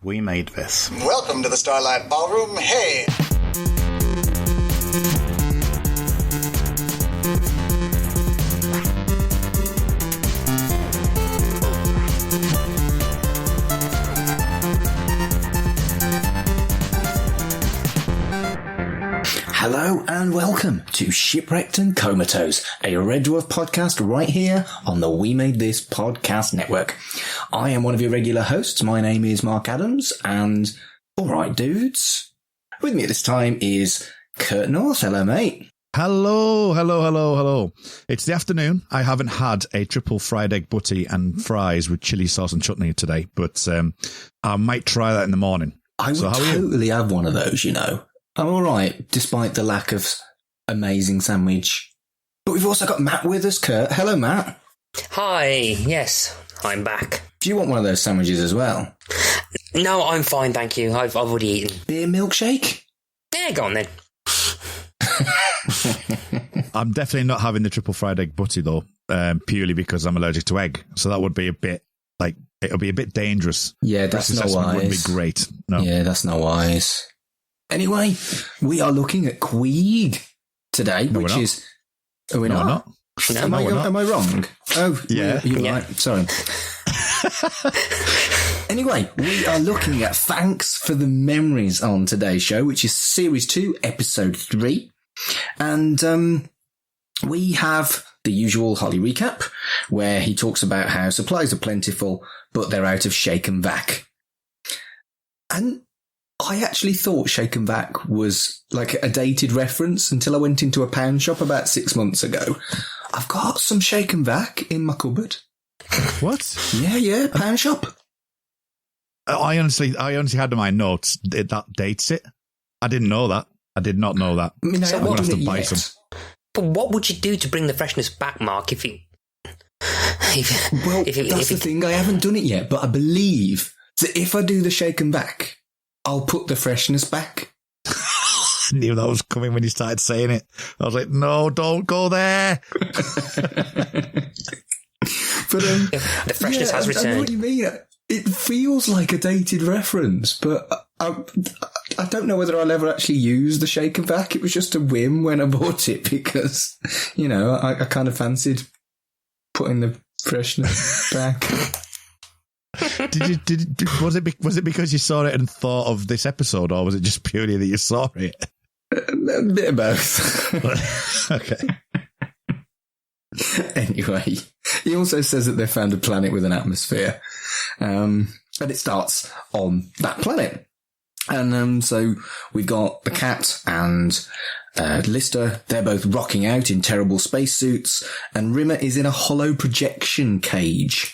We made this. Welcome to the Starlight Ballroom. Hey! Hello and welcome to Shipwrecked and Comatose, a Red Dwarf podcast right here on the We Made This podcast network. I am one of your regular hosts. My name is Mark Adams, and alright dudes, with me at this time is Kurt North. Hello mate. Hello. It's the afternoon. I haven't had a triple fried egg butty and fries with chili sauce and chutney today, but I might try that in the morning. I would totally have one of those, you know. I'm alright, despite the lack of amazing sandwich. But we've also got Matt with us, Kurt. Hello, Matt. Hi, yes, I'm back. Do you want one of those sandwiches as well? No, I'm fine, thank you. I've already eaten. Beer milkshake? Yeah, go on then. I'm definitely not having the triple fried egg butty, though, purely because I'm allergic to egg. So that would be a bit, it'll be a bit dangerous. Yeah, that's not wise. Wouldn't be great. No. Yeah, that's not wise. Anyway, we are looking at Queeg today, which is... Are we not? No, am I wrong? Oh, yeah. You're right. Sorry. Anyway, we are looking at Thanks for the Memories on today's show, which is Series 2, Episode 3. And we have the usual Holly recap, where he talks about how supplies are plentiful, but they're out of shake and vac. And I actually thought shake and vac was like a dated reference until I went into a pound shop about 6 months ago. I've got some shake and vac in my cupboard. What? Yeah, pound shop. I honestly had in my notes that dates it. I didn't know that. I did not know that. I mean, So I haven't what- done have to it buy yet. some. But what would you do to bring the freshness back, Mark, if you... Well, that's the thing. I haven't done it yet, but I believe that if I do the shake and vac, I'll put the freshness back. I knew that was coming when you started saying it. I was like, no, don't go there. But The freshness has I know what returned. you mean. It feels like a dated reference, but I don't know whether I'll ever actually use the shake and vac. It was just a whim when I bought it because, you know, I kind of fancied putting the freshness back. Was it because you saw it and thought of this episode, or was it just purely that you saw it? A bit of both. Okay. Anyway, he also says that they found a planet with an atmosphere. And it starts on that planet. And so we've got the cat and Lister. They're both rocking out in terrible spacesuits. And Rimmer is in a hollow projection cage.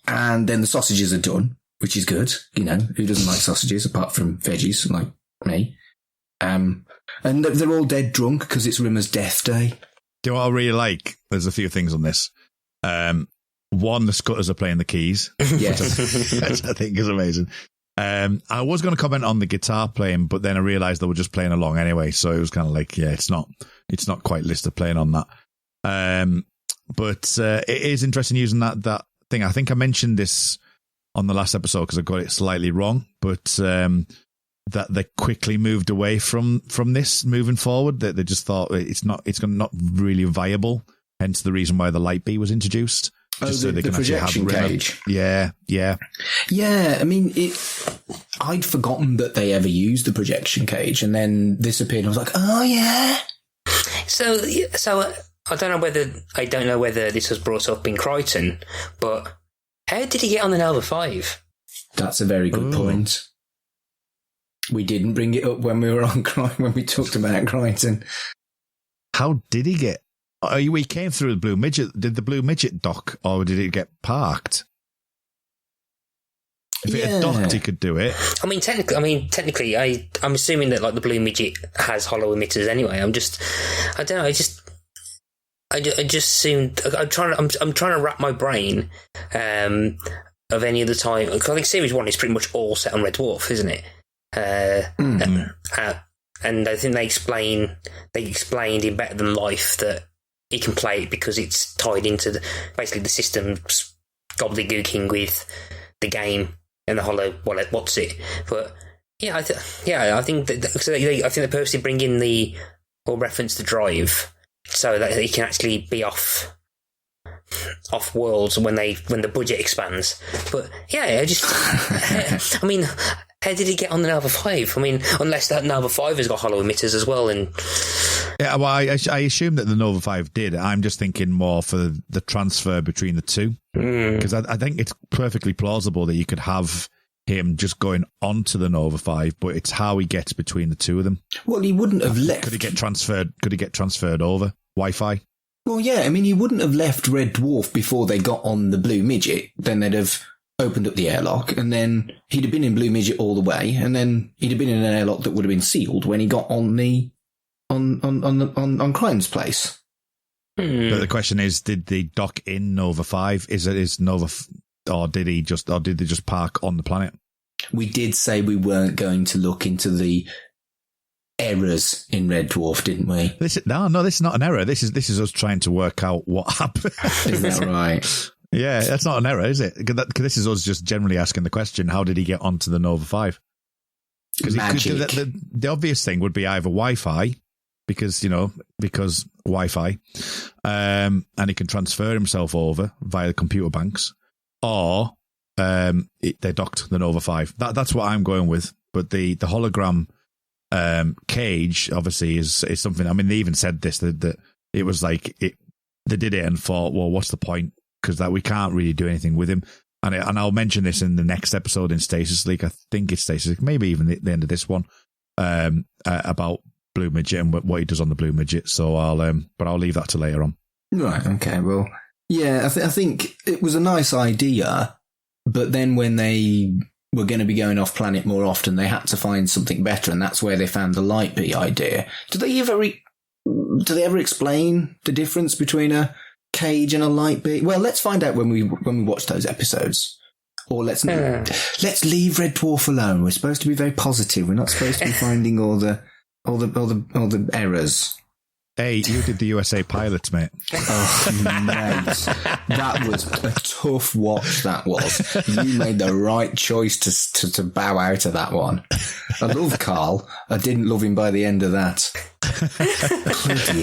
And then the sausages are done, which is good. You know, who doesn't like sausages apart from veggies like me? And they're all dead drunk because it's Rimmer's death day. Do you know what I really like? There's a few things on this. One, the Scutters are playing the keys. Yes. Which I think is amazing. I was going to comment on the guitar playing, but then I realised they were just playing along anyway. So it was kind of like, yeah, it's not quite Lister playing on that. But it is interesting using that thing. I think I mentioned this on the last episode because I got it slightly wrong, but that they quickly moved away from this moving forward. That they just thought it's not really viable. Hence the reason why the light bee was introduced. Just so they can projection actually have cage. Yeah. Yeah, I mean, I'd forgotten that they ever used the projection cage, and then this appeared, and I was like, oh yeah. So I don't know whether this was brought up in Crichton, but how did he get on the Nova 5? That's a very good point. We didn't bring it up when we were on when we talked about Crichton. How did he get? He came through the Blue Midget. Did the Blue Midget dock, or did it get parked? If it had docked, he could do it. I mean, technically, I'm assuming that like the Blue Midget has hollow emitters anyway. I don't know. I just assumed. I'm trying to wrap my brain of any other time. I think Series 1 is pretty much all set on Red Dwarf, isn't it? And I think they explained in Better Than Life that he can play it because it's tied into basically the system's gobbledygooking with the game in the Hollow what's it. But yeah, I think they purposely bring in or reference the drive so that he can actually be off worlds when the budget expands. But yeah, I mean, how did he get on the Nova 5? I mean, unless that Nova 5 has got hollow emitters as well. And yeah, well, I assume that the Nova 5 did. I'm just thinking more for the transfer between the two, because I think it's perfectly plausible that you could have him just going onto the Nova 5, but it's how he gets between the two of them. Well, he wouldn't have left. Could he get transferred over Wi-Fi? Well, yeah, I mean, he wouldn't have left Red Dwarf before they got on the Blue Midget. Then they'd have opened up the airlock, and then he'd have been in Blue Midget all the way, and then he'd have been in an airlock that would have been sealed when he got on on Crime's place. But the question is, did they dock in Nova 5? Is Nova, or did they just park on the planet? We did say we weren't going to look into the errors in Red Dwarf, didn't we? This is not an error. This is us trying to work out what happened. Is that right? Yeah, that's not an error, is it? Because this is us just generally asking the question: how did he get onto the Nova 5? Because the obvious thing would be either Wi-Fi, because Wi-Fi, and he can transfer himself over via the computer banks, or they docked the Nova 5. That's what I'm going with. But the hologram cage obviously is something. I mean, they even said this that it was like they did it and thought, well, what's the point? Because we can't really do anything with him. And I'll mention this in the next episode in Stasis League. I think it's Stasis League, maybe even the end of this one, about Blue Midget and what he does on the Blue Midget. So I'll leave that to later on. Right. Okay. Well, yeah, I think it was a nice idea, but then when they were going to be going off planet more often, they had to find something better, and that's where they found the light bee idea. Do they ever explain the difference between a cage and a light bee? Well, let's find out when we watch those episodes. Or let's leave Red Dwarf alone. We're supposed to be very positive. We're not supposed to be finding all the errors. Hey, you did the USA pilots, mate. Oh, mate. That was a tough watch, that was. You made the right choice to bow out of that one. I love Carl. I didn't love him by the end of that.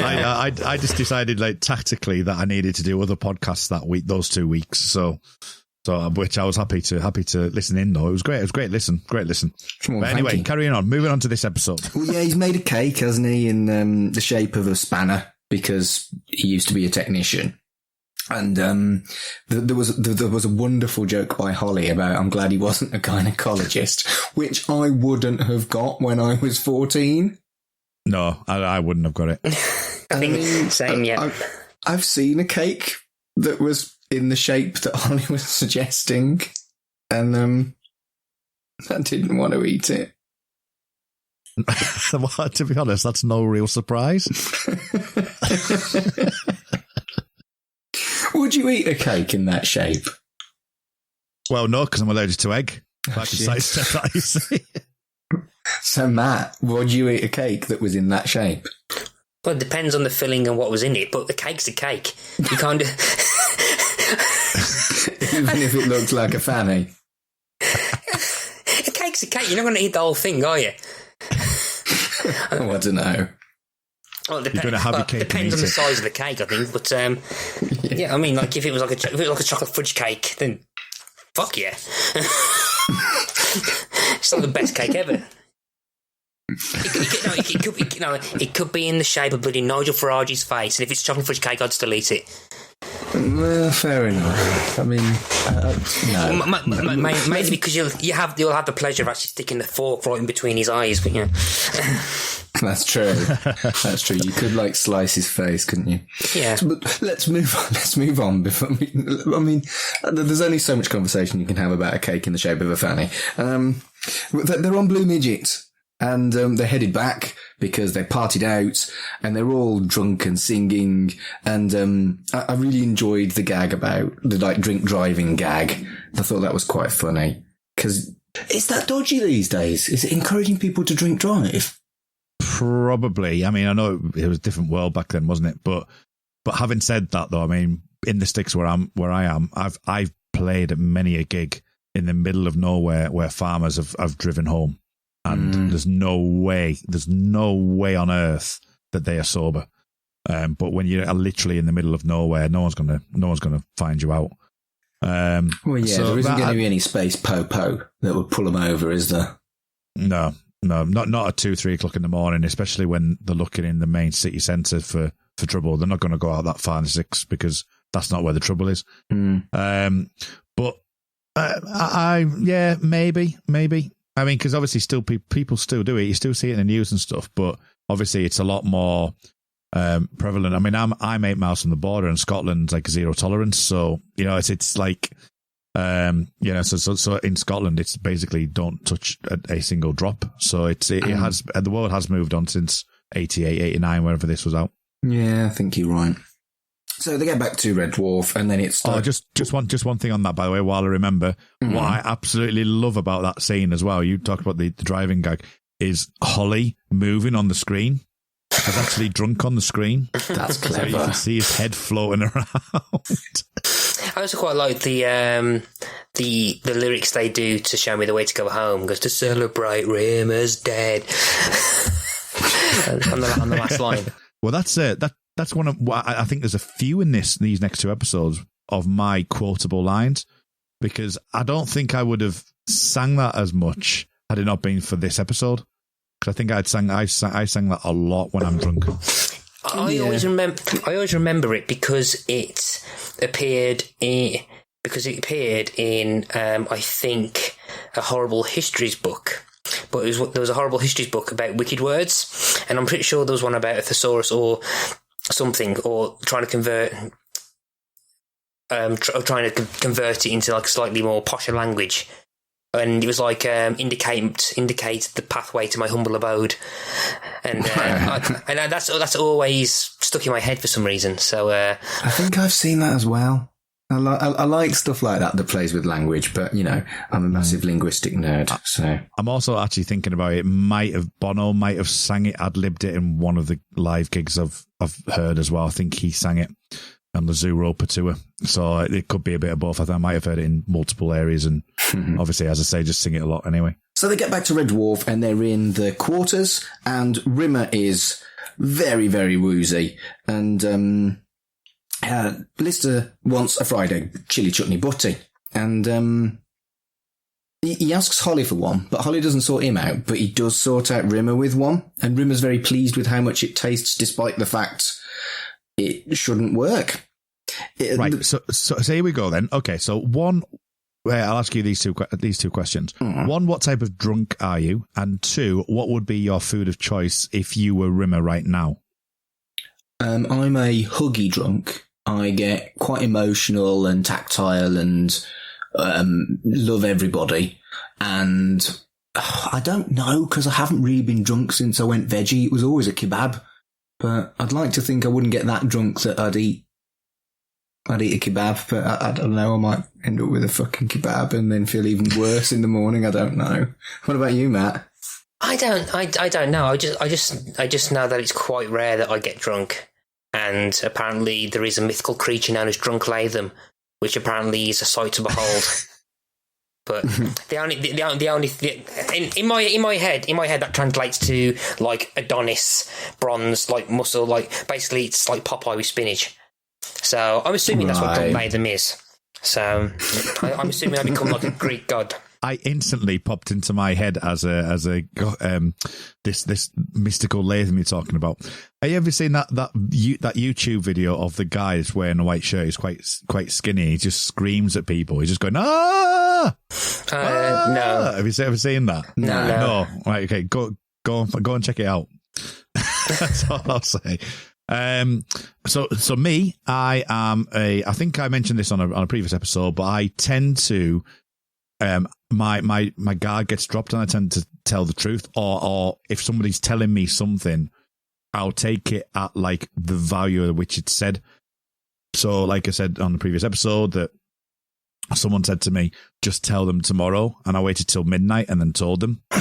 I just decided, like, tactically that I needed to do other podcasts that week, those 2 weeks. So which I was happy to listen in, though. It was great. It was great listen. Well, but anyway, carrying on. Moving on to this episode. Well, yeah, he's made a cake, hasn't he, in the shape of a spanner, because he used to be a technician. And there was a wonderful joke by Holly about, I'm glad he wasn't a gynecologist, which I wouldn't have got when I was 14. No, I wouldn't have got it. I think same, yeah. I've seen a cake that was in the shape that Holly was suggesting, and I didn't want to eat it. Well, to be honest, that's no real surprise. Would you eat a cake in that shape? Well, no, because I'm allergic to egg. So, Matt, would you eat a cake that was in that shape? Well, it depends on the filling and what was in it, but the cake's a cake. You can't do... Even if it looks like a fanny. A cake's a cake. You're not going to eat the whole thing, are you? Oh, I don't know. Well, it depends on the size of the cake, I think. But yeah, I mean, like if it was like a chocolate fudge cake, then fuck yeah. It's not the best cake ever. It could be in the shape of bloody Nigel Farage's face, and if it's chocolate fudge cake, I'd still eat it. Well, fair enough. I mean, no. Maybe because you'll have the pleasure of actually sticking the fork right in between his eyes, but yeah. That's true. That's true. You could like slice his face, couldn't you? Yeah. But let's move on. I mean, there's only so much conversation you can have about a cake in the shape of a fanny. They're on Blue Midget. And they're headed back because they partied out and they're all drunk and singing. And I really enjoyed the gag about the like drink driving gag. I thought that was quite funny because is that dodgy these days? Is it encouraging people to drink drive? Probably. I mean, I know it was a different world back then, wasn't it? But having said that, though, I mean, in the sticks where I am, I've played at many a gig in the middle of nowhere where farmers have driven home, and there's no way on earth that they are sober. But when you are literally in the middle of nowhere, no one's gonna find you out. Well, yeah, so there isn't going to be any space po that would pull them over, is there? No, not at 2-3 o'clock in the morning, especially when they're looking in the main city centre for trouble. They're not going to go out that far in 6 because that's not where the trouble is. But maybe. I mean, because obviously still people still do it. You still see it in the news and stuff, but obviously it's a lot more prevalent. I mean, I'm 8 miles from the border, and Scotland's like zero tolerance. So it's like so in Scotland it's basically don't touch a single drop. So it has the world has moved on since 88, 89, wherever this was out. Yeah, I think you're right. So they get back to Red Dwarf, and then it's just one thing on that, by the way, while I remember. What I absolutely love about that scene as well, you talked about the driving gag, is Holly moving on the screen. Is actually drunk on the screen. That's clever. So you can see his head floating around. I also quite like the lyrics they do to Show Me the Way to Go Home. Goes to celebrate Rimmer's dead. on the last line. Well, that's one of. I think there's a few in these next 2 episodes of my quotable lines, because I don't think I would have sang that as much had it not been for this episode. Because I think I sang that a lot when I'm drunk. I always remember it because it appeared in I think a Horrible Histories book. But there was a Horrible Histories book about wicked words, and I'm pretty sure there was one about a thesaurus or something, or trying to convert it into like a slightly more posher language. And it was like indicate the pathway to my humble abode, and that's always stuck in my head for some reason. So I think I've seen that as well. I like stuff like that plays with language, but I'm a massive linguistic nerd. So I'm also actually thinking about it. Bono might have sang it, ad-libbed it in one of the live gigs I've heard as well. I think he sang it on the Zoo Roper tour. So it could be a bit of both. I think I might have heard it in multiple areas, and obviously, as I say, just sing it a lot anyway. So they get back to Red Dwarf, and they're in the quarters, and Rimmer is very, very woozy, and Lister wants a fried egg chili chutney butty, and he asks Holly for one, but Holly doesn't sort him out, but he does sort out Rimmer with one, and Rimmer's very pleased with how much it tastes, despite the fact it shouldn't work. Right. So here we go then. Okay. So one, I'll ask you these two questions. One, what type of drunk are you? And 2, what would be your food of choice if you were Rimmer right now? I'm a huggy drunk. I get quite emotional and tactile and love everybody. And I don't know, because I haven't really been drunk since I went veggie. It was always a kebab. But I'd like to think I wouldn't get that drunk that I'd eat a kebab, but I don't know. I might end up with a fucking kebab and then feel even worse in the morning. I don't know. What about you, Matt? I don't know. I just know that it's quite rare that I get drunk, and apparently there is a mythical creature known as Drunk Latham, which apparently is a sight to behold. But in my head that translates to like Adonis, bronze, like muscle, like basically it's like Popeye with spinach. So I'm assuming that's what Drunk Latham is. So I'm assuming I become like a Greek god. I instantly popped into my head as this mystical Latham you're talking about. Have you ever seen that YouTube video of the guy that's wearing a white shirt? He's quite skinny. He just screams at people. He's just going ah. No. Have you ever seen that? No. Right. Okay. Go and check it out. That's all I'll say. So me, I think I mentioned this on a previous episode, but I tend to. My guard gets dropped and I tend to tell the truth, or if somebody's telling me something, I'll take it at like the value at which it's said. So like I said on the previous episode, that someone said to me, just tell them tomorrow, and I waited till midnight and then told them. Or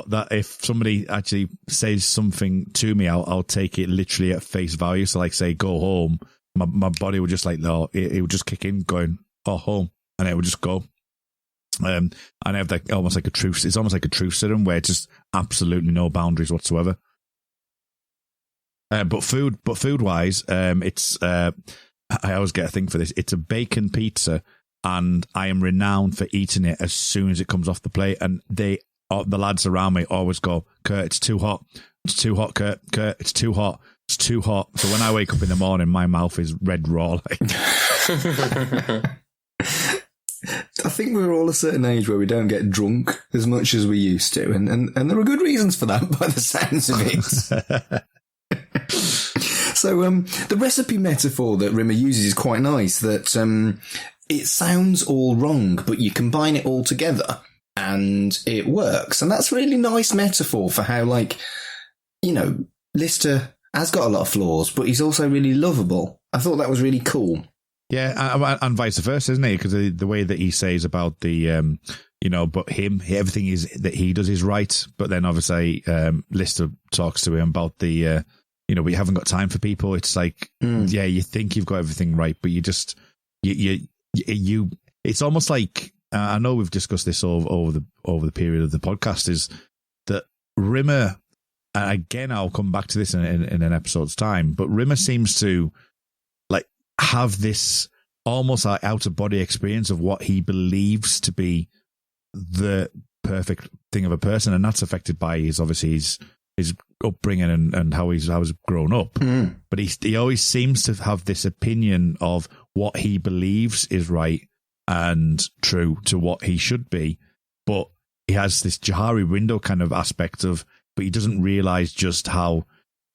that if somebody actually says something to me, I'll take it literally at face value. So like say go home, my body would just like, no, it would just kick in going, or home, and it would just go. And I have like almost like a truce. It's almost like a truce serum where it's just absolutely no boundaries whatsoever. But food wise, it's I always get a thing for this. It's a bacon pizza, and I am renowned for eating it as soon as it comes off the plate. And the lads around me always go, "Kurt, it's too hot. It's too hot, Kurt. Kurt, it's too hot. It's too hot." So when I wake up in the morning, my mouth is red raw. I think we're all a certain age where we don't get drunk as much as we used to, and there are good reasons for that by the sounds of it. So the recipe metaphor that Rimmer uses is quite nice, that it sounds all wrong, but you combine it all together and it works. And that's a really nice metaphor for how, like, you know, Lister has got a lot of flaws, but he's also really lovable. I thought that was really cool. Yeah, and vice versa, isn't it? Because the way that he says about the, but everything is that he does is right. But then obviously Lister talks to him about the, we haven't got time for people. It's like, yeah, you think you've got everything right, but you just, you it's almost like, I know we've discussed this over the period of the podcast, is that Rimmer, and again, I'll come back to this in an episode's time, but Rimmer seems to have this almost like out-of-body experience of what he believes to be the perfect thing of a person, and that's affected by his upbringing and how he's grown up. But he always seems to have this opinion of what he believes is right and true to what he should be, but he has this Jahari window kind of aspect of, but he doesn't realise just how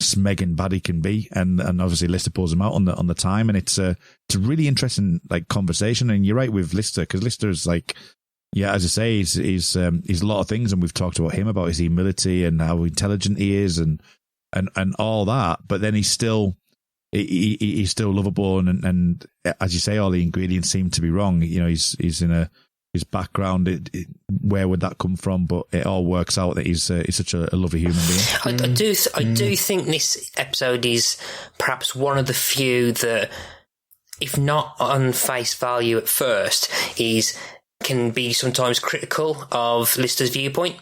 smeg and bad he can be, and obviously Lister pulls him out on the time, and it's a really interesting like conversation. And you're right with Lister, because Lister is like, yeah, as I say, he's a lot of things, and we've talked about him, about his humility and how intelligent he is, and all that. But then he's still lovable, and as you say, all the ingredients seem to be wrong. You know, he's in his background, where would that come from? But it all works out that he's such a lovely human being. I do think this episode is perhaps one of the few that, if not on face value at first, can be sometimes critical of Lister's viewpoint.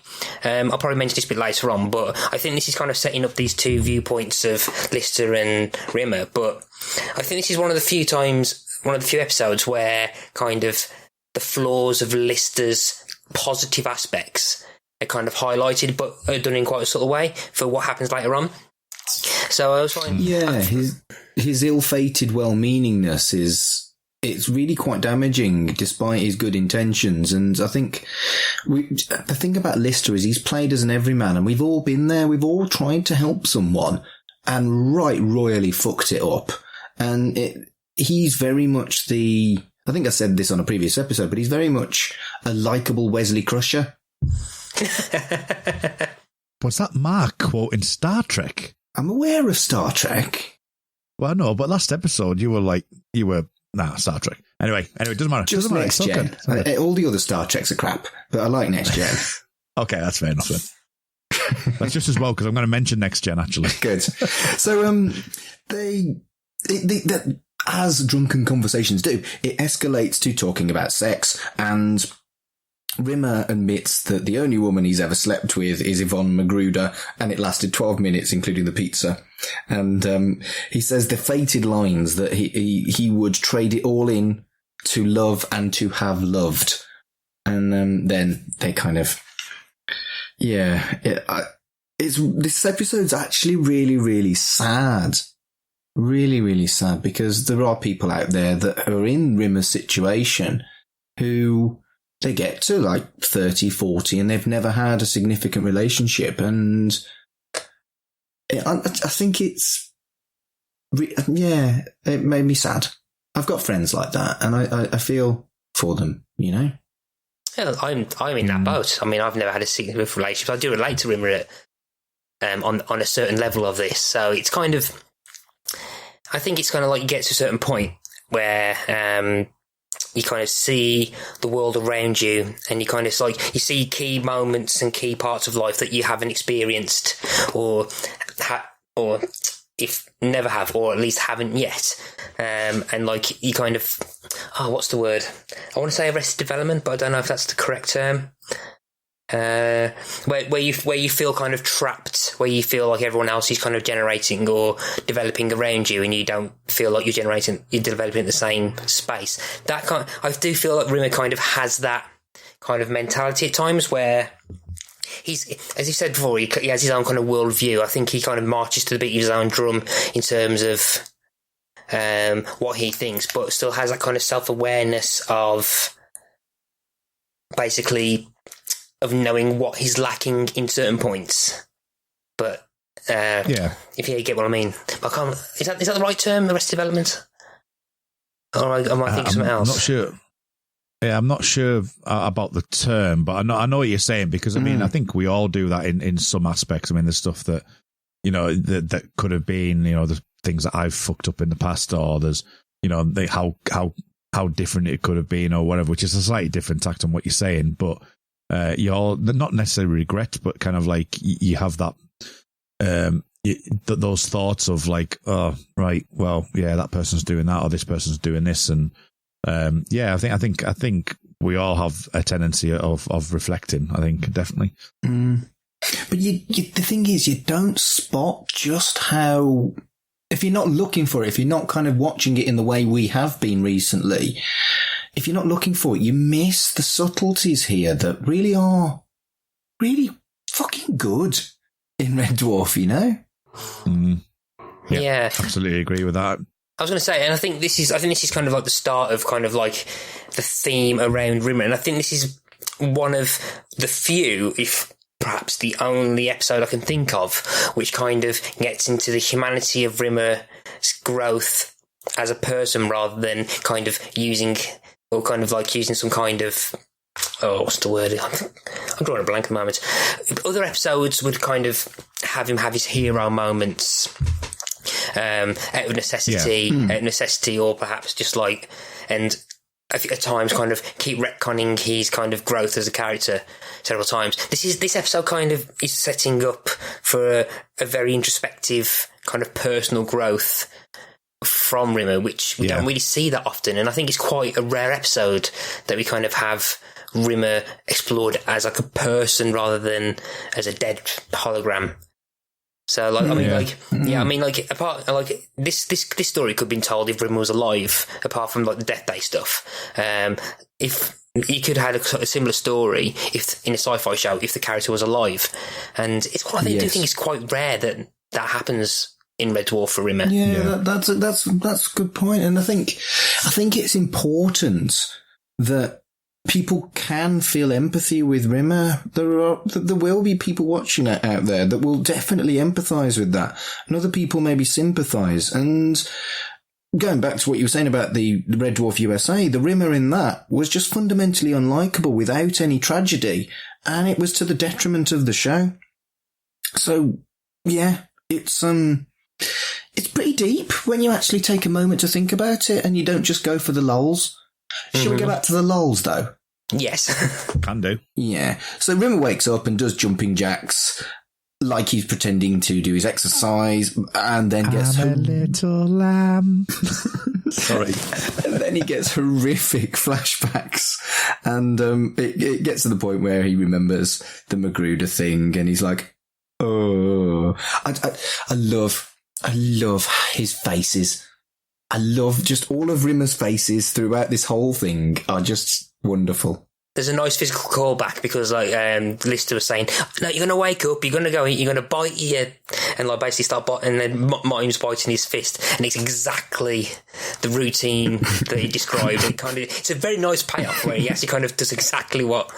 I'll probably mention this a bit later on, but I think this is kind of setting up these two viewpoints of Lister and Rimmer. But I think this is one of the few episodes where kind of the flaws of Lister's positive aspects are kind of highlighted, but are done in quite a subtle way for what happens later on. So I was finding... Yeah, his ill-fated well-meaningness it's really quite damaging despite his good intentions. And I think the thing about Lister is he's played as an everyman, and we've all been there. We've all tried to help someone and royally fucked it up. And he's very much I think I said this on a previous episode, but he's very much a likeable Wesley Crusher. Was that Mark quote in Star Trek? I'm aware of Star Trek. Well, no, but last episode Star Trek. Anyway, it doesn't matter. Just Next Gen. Okay. All the other Star Treks are crap, but I like Next Gen. Okay, that's fair enough then. That's just as well, because I'm going to mention Next Gen, actually. Good. So, they as drunken conversations do, it escalates to talking about sex, and Rimmer admits that the only woman he's ever slept with is Yvonne Magruder, and it lasted 12 minutes, including the pizza. And he says the fated lines that he would trade it all in to love and to have loved. And then they kind of... Yeah, this episode's actually really, really sad. Really, really sad, because there are people out there that are in Rimmer's situation who they get to like 30, 40 and they've never had a significant relationship. And I think it made me sad. I've got friends like that, and I feel for them, you know? Yeah, I'm in that boat. I mean, I've never had a significant relationship. I do relate to Rimmer on a certain level of this. So it's kind of... I think it's kind of like you get to a certain point where you kind of see the world around you, and you kind of you see key moments and key parts of life that you haven't experienced or if never have, or at least haven't yet. And like you kind of, what's the word? I want to say Arrested Development, but I don't know if that's the correct term. Where you feel kind of trapped, where you feel like everyone else is kind of generating or developing around you, and you don't feel like you're developing in the same space. I do feel like Rimmer kind of has that kind of mentality at times, where he's, as you said before, he has his own kind of worldview. I think he kind of marches to the beat of his own drum in terms of what he thinks, but still has that kind of self-awareness of basically of knowing what he's lacking in certain points. But if you get what I mean. Is that the right term, Arrested Development? Or am I thinking something else? I'm not sure. Yeah, I'm not sure about the term, but I know what you're saying, because I mean, I think we all do that in some aspects. I mean, there's stuff that, you know, that could have been, you know, the things that I've fucked up in the past, or there's, you know, how different it could have been or whatever, which is a slightly different tact on what you're saying, but you all not necessarily regret, but kind of like you have that those thoughts of like, oh right, well, yeah, that person's doing that, or this person's doing this, and I think we all have a tendency of reflecting. I think definitely. But the thing is, you don't spot just how, if you're not looking for it, if you're not kind of watching it in the way we have been recently, if you're not looking for it, you miss the subtleties here that really are really fucking good in Red Dwarf, you know? Yeah. Absolutely agree with that. I was going to say, and I think this is kind of like the start of kind of like the theme around Rimmer, and I think this is one of the few, if perhaps the only episode I can think of, which kind of gets into the humanity of Rimmer's growth as a person, rather than kind of using some kind of, what's the word? I'm drawing a blank at the moment. Other episodes would kind of have him have his hero moments out of necessity, or perhaps just like, and at times kind of keep retconning his kind of growth as a character several times. This episode kind of is setting up for a very introspective kind of personal growth from Rimmer, which we don't really see that often, and I think it's quite a rare episode that we kind of have Rimmer explored as like a person rather than as a dead hologram. So, like, apart, like, this story could have been told if Rimmer was alive, apart from, like, the Death Day stuff. If you could have had a similar story if in a sci-fi show, if the character was alive. And it's quite, I do think it's quite rare that happens in Red Dwarf for Rimmer. Yeah. That's a good point. And I think it's important that people can feel empathy with Rimmer. There will be people watching it out there that will definitely empathise with that, and other people maybe sympathise. And going back to what you were saying about the Red Dwarf USA, the Rimmer in that was just fundamentally unlikable without any tragedy, and it was to the detriment of the show. So yeah, it's pretty deep when you actually take a moment to think about it, and you don't just go for the lols. Shall we go back to the lols, though? Yes. Can do. Yeah. So Rimmer wakes up and does jumping jacks like he's pretending to do his exercise, and then gets... I'm a little lamb. Sorry. And then he gets horrific flashbacks, and it gets to the point where he remembers the Magruder thing, and he's like, oh... I love his faces. I love just all of Rimmer's faces throughout this whole thing are just wonderful. There's a nice physical callback because, like, Lister was saying, no, you're going to wake up, you're going to go, you're going to bite your, and like basically start biting, and then Mimes biting his fist, and it's exactly the routine that he described. It's a very nice payoff where he actually kind of does exactly what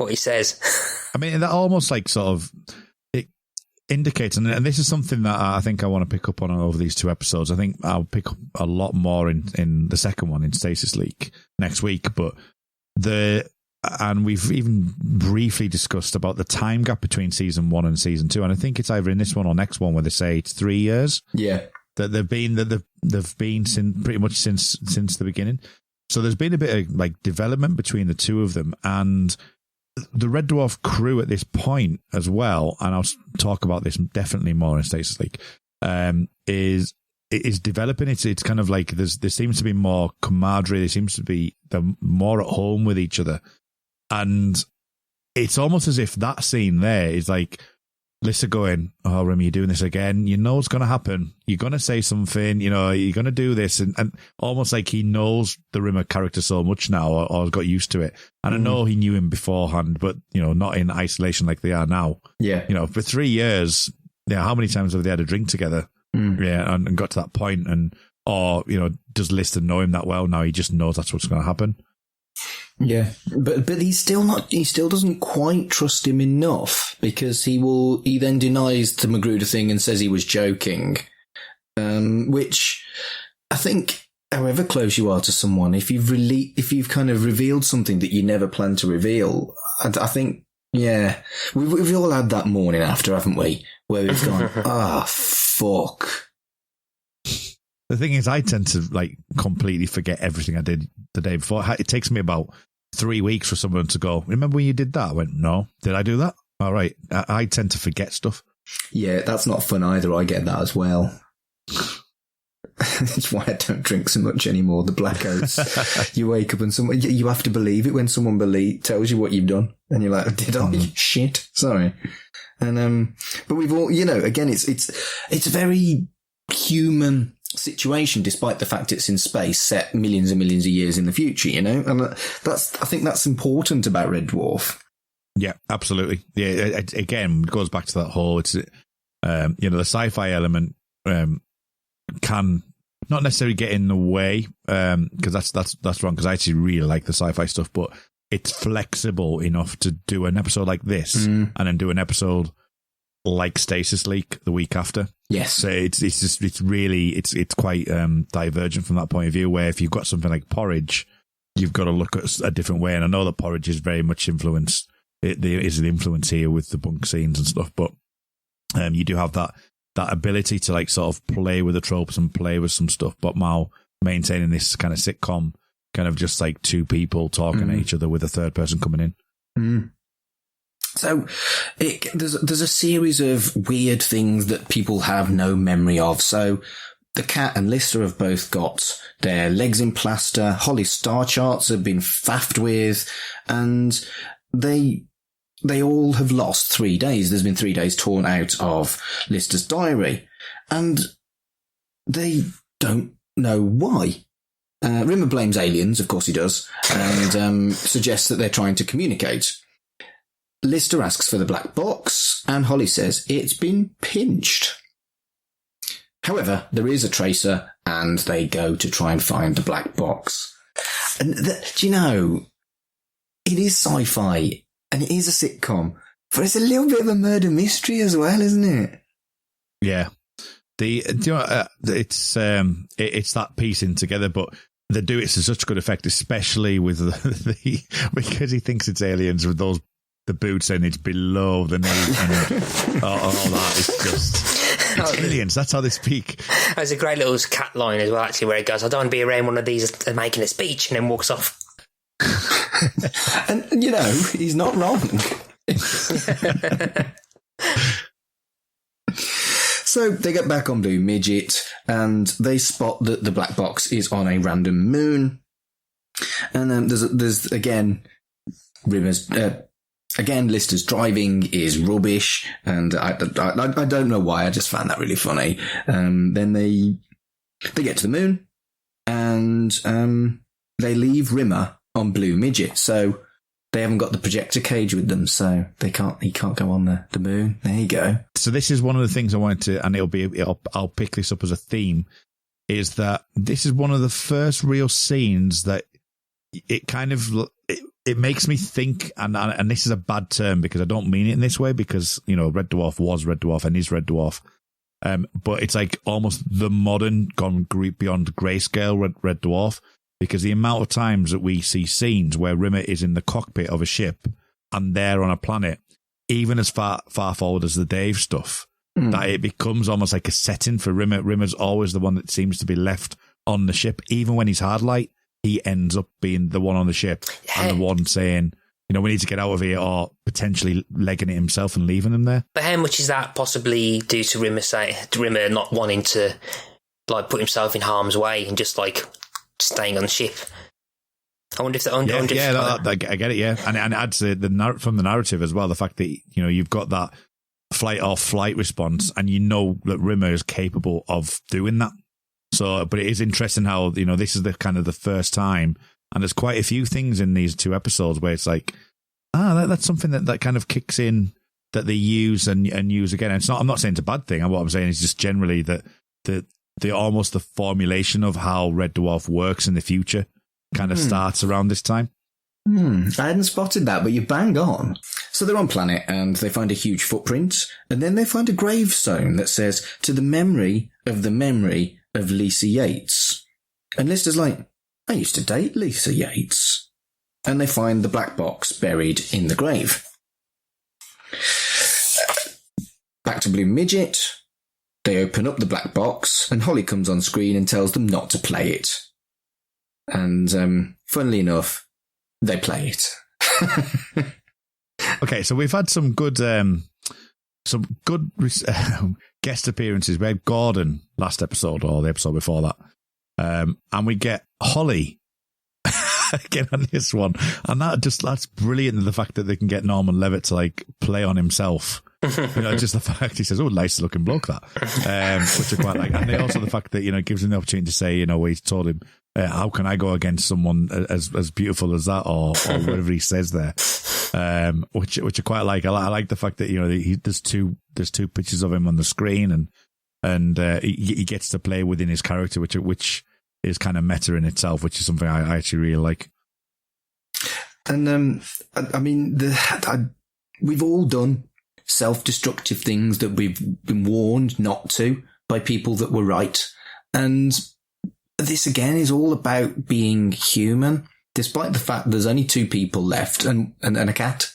he says. I mean, that almost like sort of indicates, and this is something that I think I want to pick up on over these two episodes. I think I'll pick up a lot more in the second one, in Stasis Leak, next week. But and we've even briefly discussed about the time gap between season 1 and season 2, and I think it's either in this one or next one where they say it's 3 years. Yeah, that they've been pretty much since the beginning. So there's been a bit of like development between the two of them, and the Red Dwarf crew at this point as well, and I'll talk about this definitely more in Stasis Leak, is developing. It's kind of like there seems to be more camaraderie. They're more at home with each other, and it's almost as if that scene there is like Lissa going, "Oh, Remy, you're doing this again. You know what's going to happen. You're going to say something. You know, you're going to do this," and almost like he knows the Rimmer character so much now, or has got used to it. And I know he knew him beforehand, but not in isolation like they are now. Yeah, for 3 years, how many times have they had a drink together? Yeah, and got to that point, or does Lister know him that well now? He just knows that's what's going to happen. Yeah, but he's still not. He still doesn't quite trust him enough, because he then denies the Magruder thing and says he was joking. Which I think, however close you are to someone, if you've kind of revealed something that you never planned to reveal, I think, yeah, we've all had that morning after, haven't we? Where we've gone, fuck. The thing is, I tend to completely forget everything I did the day before. It takes me about 3 weeks for someone to go, "Remember when you did that?" I went, "No, did I do that?" All right. I tend to forget stuff. Yeah, that's not fun either. I get that as well. That's why I don't drink so much anymore. The blackouts. You wake up and you have to believe it when someone tells you what you've done, and you're like, "Did I? Shit, sorry." And but we've all, again, it's a very human situation, despite the fact it's in space, set millions and millions of years in the future. And I think that's important about Red Dwarf. Yeah, absolutely. Yeah, again, it goes back to that whole. It's the sci-fi element can not necessarily get in the way, because that's wrong, because I actually really like the sci-fi stuff, but it's flexible enough to do an episode like this and then do an episode like Stasis Leak the week after. Yes. So it's really quite divergent from that point of view, where if you've got something like Porridge, you've got to look at a different way. And I know that Porridge is very much influenced. There is an influence here with the bunk scenes and stuff, but you do have that ability to sort of play with the tropes and play with some stuff, but now maintaining this kind of sitcom, kind of just like two people talking at each other with a third person coming in. So there's a series of weird things that people have no memory of. So the Cat and Lister have both got their legs in plaster. Holly's star charts have been faffed with, and they all have lost 3 days. There's been 3 days torn out of Lister's diary, and they don't know why. Rimmer blames aliens, of course he does, and suggests that they're trying to communicate. Lister asks for the black box, and Holly says it's been pinched. However, there is a tracer, and they go to try and find the black box. And do you know, it is sci-fi, and it is a sitcom, but it's a little bit of a murder mystery as well, isn't it? Yeah. It's that piecing together, but they do it to such good effect, especially with the because he thinks it's aliens with the boots and it's below the knee, and all that is just, it's aliens. That's how they speak. There's a great little cat line as well, actually, where it goes, "I don't want to be around one of these making a speech," and then walks off. And he's not wrong. So they get back on Blue Midget, and they spot that the black box is on a random moon. And then there's again, Rimmer's Lister's driving is rubbish, and I don't know why. I just found that really funny. Then they get to the moon, and they leave Rimmer on Blue Midget. So they haven't got the projector cage with them, so he can't go on the moon. There you go. So this is one of the things I wanted to, and I'll pick this up as a theme, is that this is one of the first real scenes that it kind of, it makes me think, and this is a bad term because I don't mean it in this way, because, Red Dwarf was Red Dwarf and is Red Dwarf. But it's like almost the modern gone beyond grayscale Red Dwarf, because the amount of times that we see scenes where Rimmer is in the cockpit of a ship and they're on a planet, even as far forward as the Dave stuff, that it becomes almost like a setting for Rimmer. Rimmer's always the one that seems to be left on the ship. Even when he's hard light, he ends up being the one on the ship and the one saying, we need to get out of here, or potentially legging it himself and leaving him there. But how much is that possibly due to Rimmer not wanting to like put himself in harm's way and just like staying on the ship? I wonder if I get it, yeah, and it adds from the narrative as well, the fact that you've got that flight or flight response, and that Rimmer is capable of doing that. So, but it is interesting how this is the kind of the first time, and there's quite a few things in these 2 episodes where it's like, that's something that kind of kicks in that they use and use again. And I'm not saying it's a bad thing. What I'm saying is just generally that the almost the formulation of how Red Dwarf works in the future kind of starts around this time. I hadn't spotted that, but you bang on. So they're on planet and they find a huge footprint, and then they find a gravestone that says, "To the memory of Lisa Yates." And Lister's like, "I used to date Lisa Yates." And they find the black box buried in the grave. Back to Blue Midget. They open up the black box, and Holly comes on screen and tells them not to play it. And funnily enough, they play it. Okay, so we've had some good guest appearances. We had Gordon last episode, or the episode before that, and we get Holly again on this one, and that's brilliant. The fact that they can get Norman Levitt to like play on himself. Just the fact he says, "Oh, nice looking bloke," that, which I quite like. And also the fact that gives him the opportunity to say, he's told him, "How can I go against someone as beautiful as that?" or whatever he says there, which I quite like. I like the fact that there's two pictures of him on the screen, and he gets to play within his character, which is kind of meta in itself, which is something I actually really like. And I mean, we've all done self-destructive things that we've been warned not to by people that were right. And this again is all about being human, despite the fact there's only 2 people left and a cat.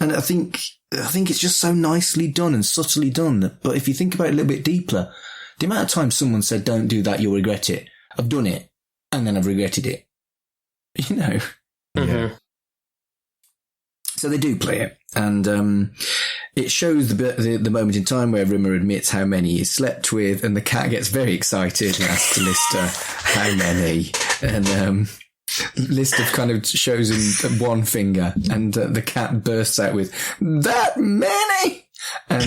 And I think it's just so nicely done and subtly done. But if you think about it a little bit deeper, the amount of times someone said, "Don't do that, you'll regret it." I've done it, and then I've regretted it. Yeah. So they do play it, and it shows the moment in time where Rimmer admits how many he's slept with, and the cat gets very excited and asks Lister how many, and Lister kind of shows him one finger, and the cat bursts out with, "That many!" And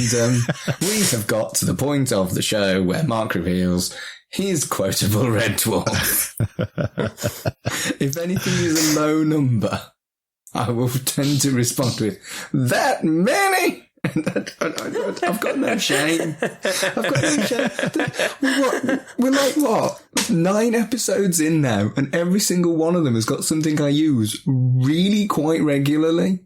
we have got to the point of the show where Mark reveals his quotable Red Dwarf. If anything is a low number, I will tend to respond with, "That many!" I've got no shame. We're like, what? 9 episodes in now, and every single one of them has got something I use really quite regularly.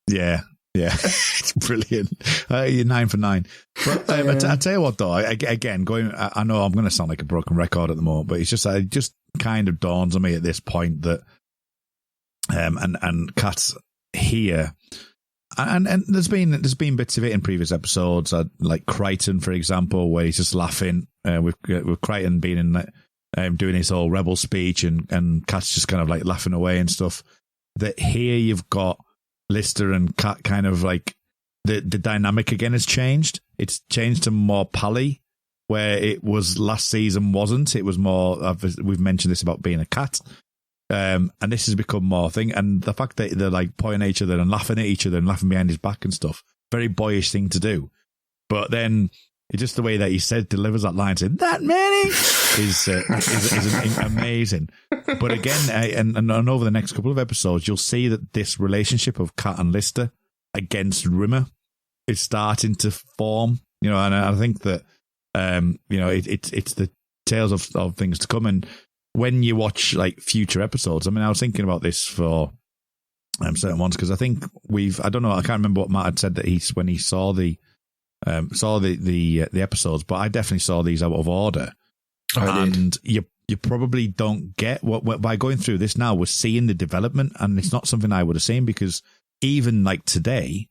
Yeah. It's brilliant. You're 9 for 9. But I tell you what, though, again, I know I'm going to sound like a broken record at the moment, but it's just, it just kind of dawns on me at this point that, and Kat's here, and there's been bits of it in previous episodes, like Crichton, for example, where he's just laughing, with Crichton being in, doing his whole rebel speech, and Kat's just kind of like laughing away and stuff. That here you've got Lister and Kat kind of like the dynamic again has changed. It's changed to more pally, where it was last season wasn't. It was more, we've mentioned this about being a cat. And this has become more thing. And the fact that they're like pointing at each other and laughing at each other and laughing behind his back and stuff, very boyish thing to do. But then it's just the way that he delivers that line, saying, "That many," is amazing. But again, and over the next couple of episodes, you'll see that this relationship of Kat and Lister against Rimmer is starting to form. And I think that it's the tales of things to come. And when you watch like future episodes, I mean, I was thinking about this for certain ones, because I think I don't know, I can't remember what Matt had said that when he saw the episodes, but I definitely saw these out of order. And you probably don't get what by going through this now, we're seeing the development, and it's not something I would have seen, because even like today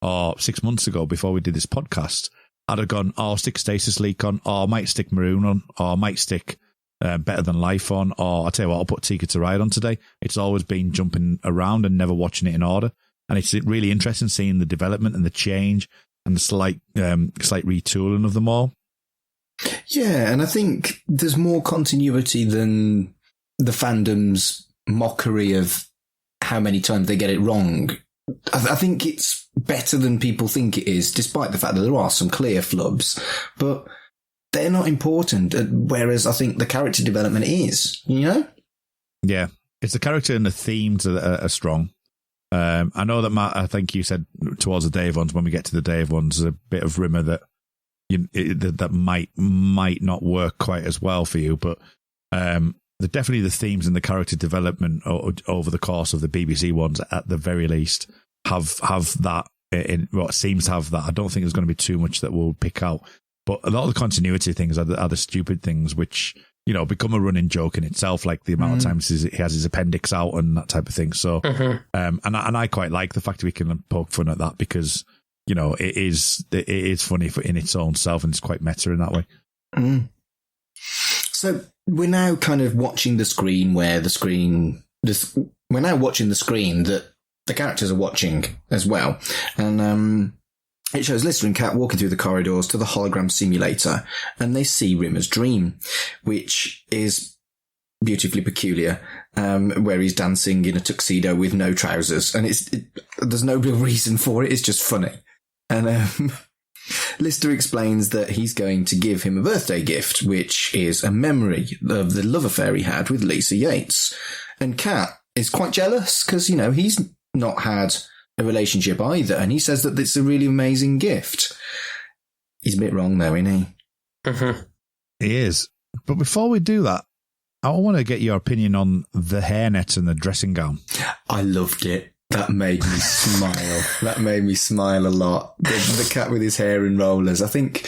or 6 months ago before we did this podcast, I'd have gone, "Oh, I'll stick Stasis Leak on, or I might stick Maroon on, or I might stick Better Than Life on, or I'll tell you what, I'll put Tika to Ride on today. It's always been jumping around and never watching it in order. And it's really interesting seeing the development and the change and the slight retooling of them all. Yeah, and I think there's more continuity than the fandom's mockery of how many times they get it wrong. I think it's better than people think it is, despite the fact that there are some clear flubs, but they're not important, whereas I think the character development is, you know? Yeah, it's the character and the themes that are strong. I know that, Matt, I think you said towards the Dave ones, when we get to the Dave ones, there's a bit of Rimmer that that might not work quite as well for you, but definitely the themes and the character development over the course of the BBC ones, at the very least, have that in what seems to have that. I don't think there's going to be too much that we'll pick out, but a lot of the continuity things are the stupid things which, you know, become a running joke in itself, like the amount of times he has his appendix out and that type of thing. So, and I quite like the fact that we can poke fun at that, because, you know, it is funny in its own self, and it's quite meta in that way. So we're now kind of watching the screen we're now watching the screen that the characters are watching as well. And it shows Lister and Kat walking through the corridors to the hologram simulator, and they see Rimmer's dream, which is beautifully peculiar, where he's dancing in a tuxedo with no trousers, and there's no real reason for it. It's just funny. And Lister explains that he's going to give him a birthday gift, which is a memory of the love affair he had with Lisa Yates. And Kat is quite jealous because, you know, he's not had a relationship either, and he says that it's a really amazing gift. He's a bit wrong though, isn't he? He is. But before we do that, I want to get your opinion on the hairnet and the dressing gown. I loved it. That made me smile. That made me smile a lot. The cat with his hair in rollers. I think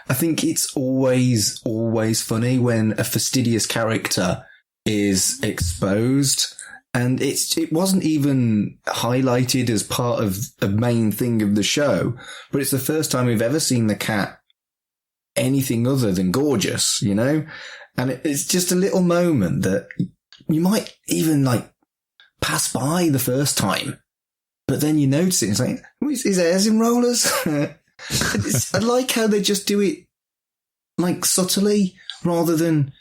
it's always funny when a fastidious character is exposed, and it wasn't even highlighted as part of the main thing of the show, but it's the first time we've ever seen the cat anything other than gorgeous, you know? And it's just a little moment that you might even like pass by the first time, but then you notice it and it's like, oh, his hair's in rollers. I like how they just do it like subtly rather than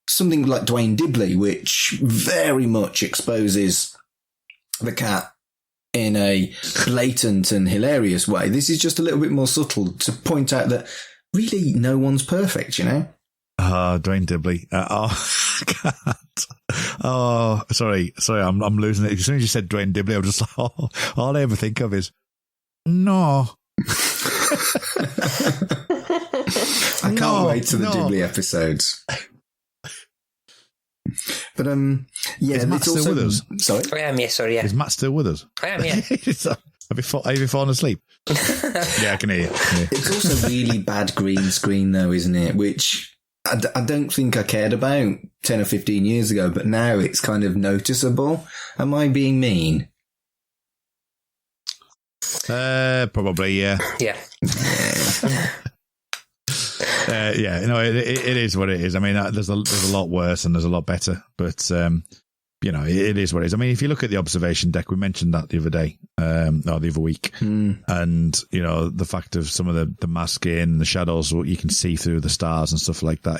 something like Dwayne Dibley, which very much exposes the cat in a blatant and hilarious way. This is just a little bit more subtle to point out that really no one's perfect, you know? Dwayne Dibley. Sorry, I'm losing it. As soon as you said Dwayne Dibley, I was just like, all I ever think of is, no. I can't wait to the Dibley episodes. But yeah, is Matt still with us? Sorry, I am. Yes, sorry. Yeah, is Matt still with us? I am. Yeah. Have you fallen asleep? Yeah, I can hear you. Yeah. It's also really bad green screen, though, isn't it? Which I don't think I cared about 10 or 15 years ago, but now it's kind of noticeable. Am I being mean? Probably, yeah. Yeah. Yeah, you know, it is what it is. I mean, there's a lot worse and there's a lot better, but you know, it is what it is. I mean, if you look at the observation deck, we mentioned that the other day, or the other week, and you know, the fact of some of the masking, the shadows, what you can see through the stars and stuff like that.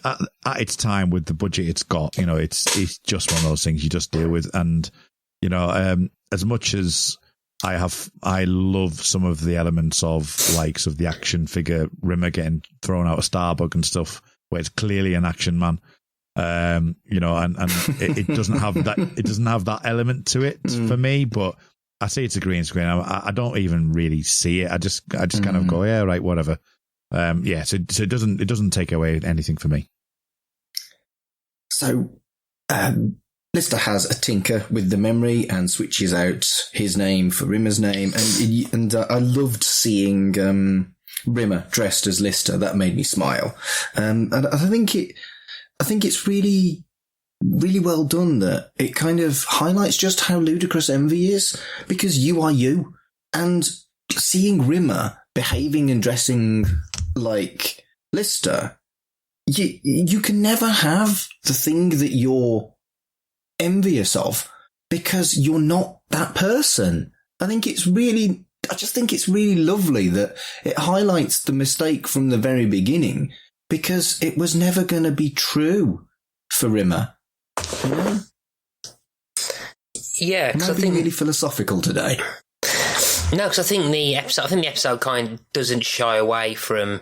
At its time, with the budget it's got, you know, it's just one of those things you just deal with. And you know, as much as I love some of the elements of likes of the action figure Rimmer getting thrown out of Starbug and stuff, where it's clearly an action man. You know, and it doesn't have that. It doesn't have that element to it for me. But I see it's a green screen. I don't even really see it. I just kind of go, yeah, right, whatever. Yeah. So it doesn't take away anything for me. So, Lister has a tinker with the memory and switches out his name for Rimmer's name, and I loved seeing Rimmer dressed as Lister. That made me smile, and I think it's really, really well done that it kind of highlights just how ludicrous envy is, because you are you. And seeing Rimmer behaving and dressing like Lister, you can never have the thing that you're envious of because you're not that person. I just think it's really lovely that it highlights the mistake from the very beginning because it was never going to be true for Rimmer. You know? Yeah, Am I being really philosophical today? No, because I think the episode kind of doesn't shy away from.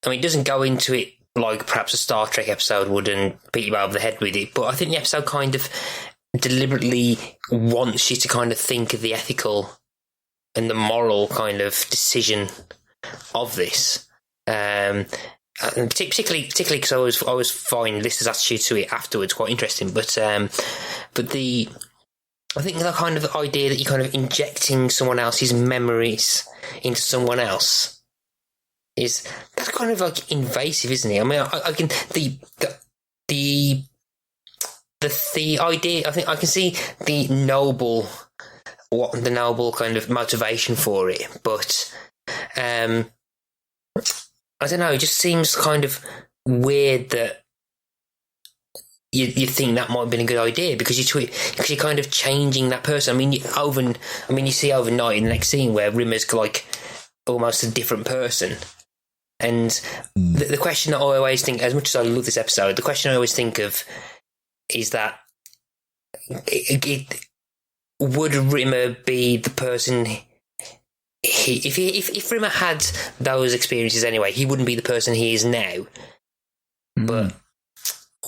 I mean, it doesn't go into it like perhaps a Star Trek episode would and beat you over the head with it. But I think the episode kind of deliberately wants you to kind of think of the ethical and the moral kind of decision of this. And particularly because I always find Lister's attitude to it afterwards quite interesting. But I think the kind of idea that you're kind of injecting someone else's memories into someone else that's kind of like invasive, isn't it? I mean, I can the idea. I think I can see the noble kind of motivation for it, but I don't know. It just seems kind of weird that you think that might have been a good idea because you're kind of changing that person. I mean, you see overnight in the next scene where Rimmer's like almost a different person. And the question that I always think, as much as I love this episode, the question I always think of is that would Rimmer be the person? If Rimmer had those experiences anyway, he wouldn't be the person he is now. But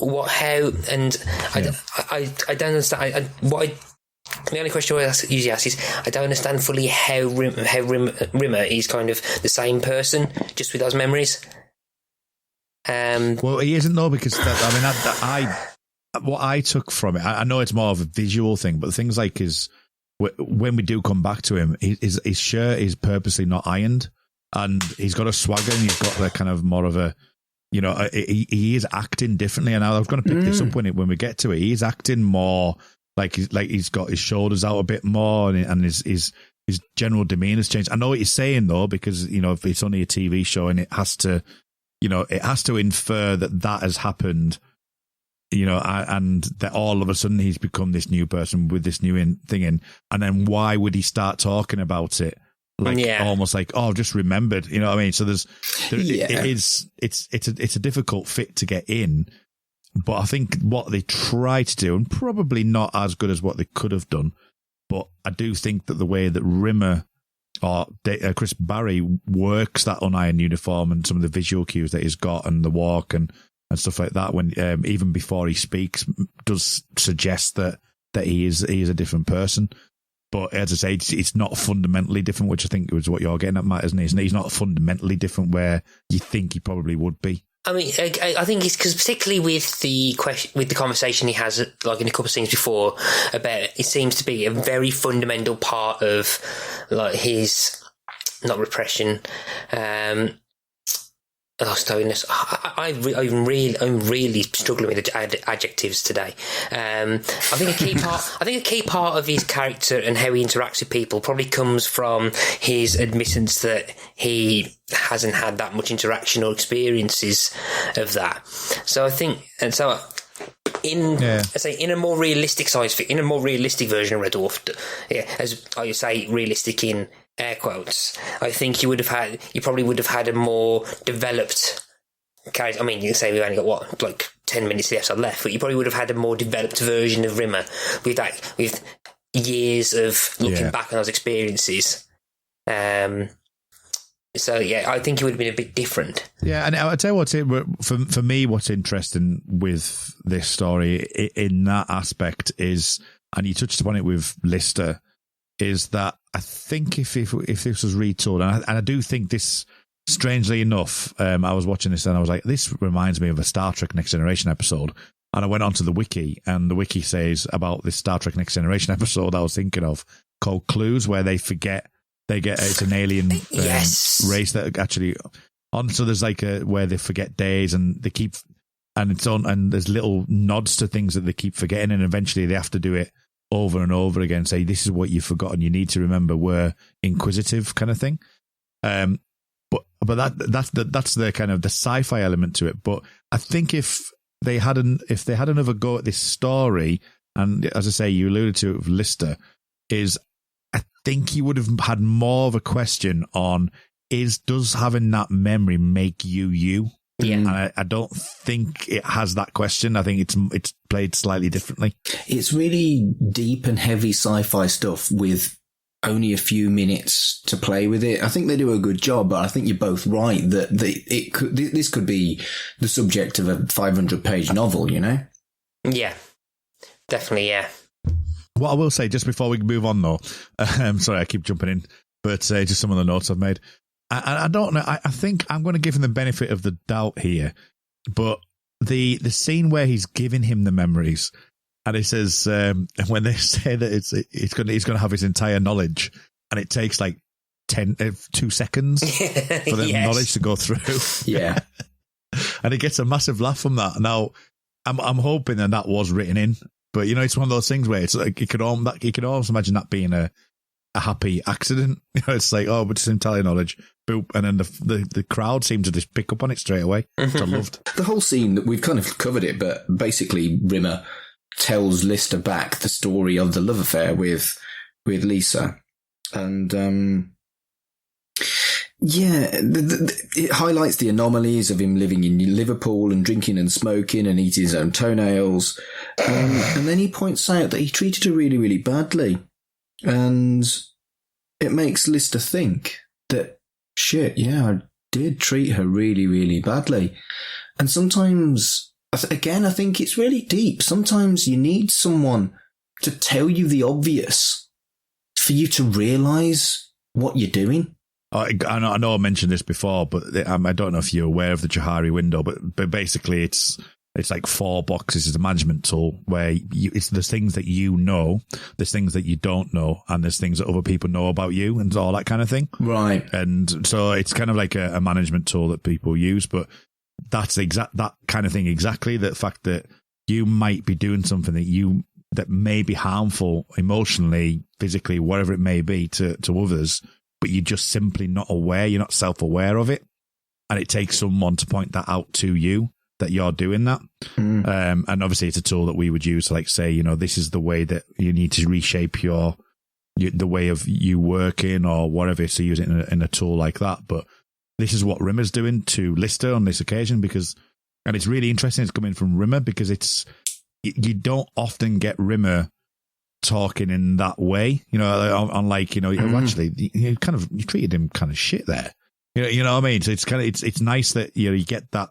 what? How? And yeah. I don't understand. The only question I usually ask is I don't understand fully how Rimmer is kind of the same person just with those memories. Well, he isn't though, because what I took from it, I know it's more of a visual thing, but the things like when we do come back to him, his shirt is purposely not ironed, and he's got a swagger, and he's got the kind of more of a, you know, he is acting differently. And I was going to pick this up when we get to it. He's acting more like he's got his shoulders out a bit more, and his general demeanor's changed. I know what you're saying though, because you know if it's only a TV show and it has to infer that has happened. You know, and that all of a sudden he's become this new person with this new thing in, and then why would he start talking about it? Like almost like, oh, I've just remembered, you know what I mean? So it's a difficult fit to get in, but I think what they try to do, and probably not as good as what they could have done, but I do think that the way that Rimmer or Chris Barry works that unironed uniform and some of the visual cues that he's got and the walk and stuff like that, when even before he speaks, does suggest that he is a different person. But as I say, it's not fundamentally different, which I think was what you're getting at, Matt, isn't it? He's not fundamentally different where you think he probably would be. I mean, I think it's because particularly with the conversation he has, like in a couple of scenes before, about it seems to be a very fundamental part of like his not repression. Stubbornness. I'm really struggling with the adjectives today. I think a key part of his character and how he interacts with people probably comes from his admittance that he hasn't had that much interaction or experiences of that. So I think, and so in a more realistic in a more realistic version of Red Dwarf, as I say, realistic in air quotes, I think you probably would have had a more developed character. I mean, you can say we've only got 10 minutes of the episode left, but you probably would have had a more developed version of Rimmer with years of looking back on those experiences. So yeah, I think it would have been a bit different. Yeah, and I'll tell you for me, what's interesting with this story in that aspect is, and you touched upon it with Lister, is that I think if this was retold, and I do think this, strangely enough, I was watching this and I was like, this reminds me of a Star Trek Next Generation episode. And I went onto the wiki, and the wiki says about this Star Trek Next Generation episode I was thinking of called Clues, where it's an alien race that actually on. So there's where they forget days, and they keep, and it's on, and there's little nods to things that they keep forgetting, and eventually they have to do it over and over again, say this is what you've forgotten, you need to remember, we're inquisitive kind of thing. But That's the kind of the sci-fi element to it. But I think if they had another go at this story, and as I say, you alluded to it with Lister, is I think you would have had more of a question on does having that memory make you you? Yeah. And I don't think it has that question. I think it's played slightly differently. It's really deep and heavy sci-fi stuff with only a few minutes to play with it. I think they do a good job, but I think you're both right that this could be the subject of a 500-page novel, you know? Yeah, definitely, yeah. What I will say, just before we move on though, sorry, I keep jumping in, but just some of the notes I've made. I don't know. I think I'm going to give him the benefit of the doubt here, but the scene where he's giving him the memories, and it says when they say that he's going to have his entire knowledge, and it takes like 2 seconds for the knowledge to go through. Yeah, and he gets a massive laugh from that. Now, I'm hoping that was written in, but you know, it's one of those things where it's like you could almost imagine that being a happy accident. You know, it's like, oh, but it's entire knowledge, boop, and then the crowd seemed to just pick up on it straight away, which I loved. The whole scene, that we've kind of covered it, but basically Rimmer tells Lister back the story of the love affair with Lisa, and it highlights the anomalies of him living in Liverpool and drinking and smoking and eating his own toenails, and then he points out that he treated her really, really badly. And it makes Lister think that, shit, yeah, I did treat her really, really badly. And sometimes, again, I think it's really deep. Sometimes you need someone to tell you the obvious for you to realise what you're doing. I know I mentioned this before, but I don't know if you're aware of the Johari window, but basically it's like 4 boxes. It's a management tool where there's things that you know, there's things that you don't know, and there's things that other people know about you and all that kind of thing. Right. And so it's kind of like a management tool that people use, but that's that kind of thing exactly. The fact that you might be doing something that may be harmful emotionally, physically, whatever it may be to others, but you're just simply not aware, you're not self-aware of it. And it takes someone to point that out to you, that you're doing that. And obviously it's a tool that we would use to, like, say, you know, this is the way that you need to reshape the way of you working or whatever. So use it in a tool like that. But this is what Rimmer's doing to Lister on this occasion, and it's really interesting. It's coming from Rimmer because you don't often get Rimmer talking in that way, you know, unlike, you know, actually you treated him kind of shit there. You know what I mean? So it's nice that, you know, you get that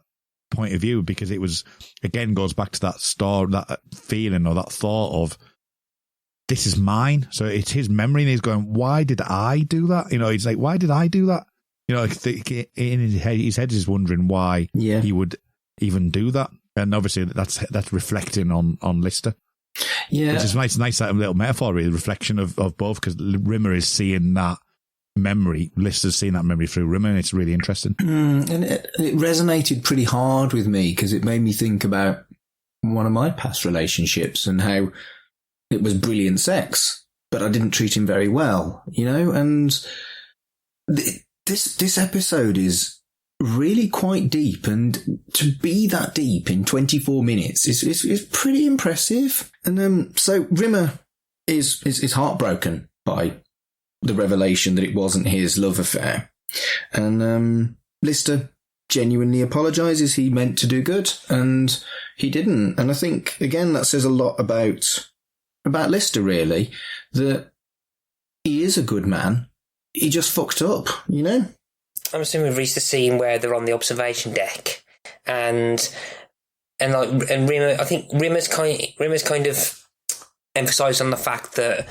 point of view, because it was, again, goes back to that feeling or that thought of, this is mine. So it's his memory, and he's going, why did I do that? You know, he's like, why did I do that? You know, in his head is wondering why he would even do that. And obviously that's reflecting on Lister. Yeah. Which is nice that little metaphor, really, reflection of both, because Rimmer is seeing that memory, Lister's seeing that memory through Rimmer, and it's really interesting. And it resonated pretty hard with me, because it made me think about one of my past relationships and how it was brilliant sex, but I didn't treat him very well, you know? And this episode is really quite deep, and to be that deep in 24 minutes is pretty impressive. And so Rimmer is heartbroken by the revelation that it wasn't his love affair, and Lister genuinely apologises. He meant to do good, and he didn't. And I think, again, that says a lot about Lister, really, that he is a good man. He just fucked up, you know? I'm assuming we've reached the scene where they're on the observation deck, and Rimmer. I think Rimmer's kind of emphasised on the fact that,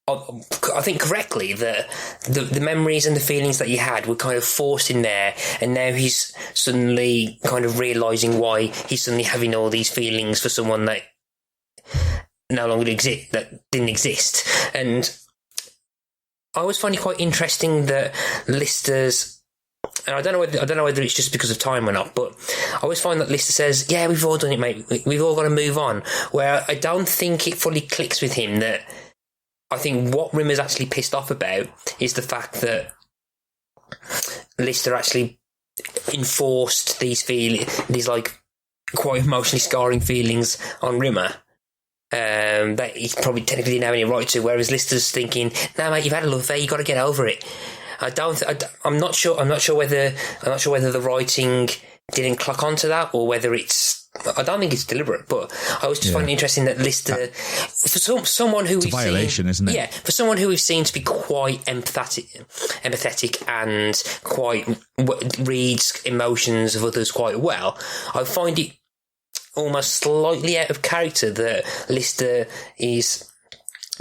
I think correctly, that the memories and the feelings that he had were kind of forced in there, and now he's suddenly kind of realising why he's suddenly having all these feelings for someone that no longer exists, that didn't exist. And I always find it quite interesting that Lister's, and I don't know whether it's just because of time or not, but I always find that Lister says, yeah, we've all done it, mate, we've all got to move on, where I don't think it fully clicks with him. That I think what Rimmer's actually pissed off about is the fact that Lister actually enforced these like quite emotionally scarring feelings on Rimmer. That he probably technically didn't have any right to, whereas Lister's thinking, "No, mate, you've had a love affair. You got to get over it." I'm not sure whether the writing didn't clock onto that, or whether it's. I don't think it's deliberate, but I was just finding it interesting that Lister, for someone who it's we've a violation, seen, isn't it? Yeah, for someone who we've seen to be quite empathetic and quite reads emotions of others quite well, I find it almost slightly out of character that Lister is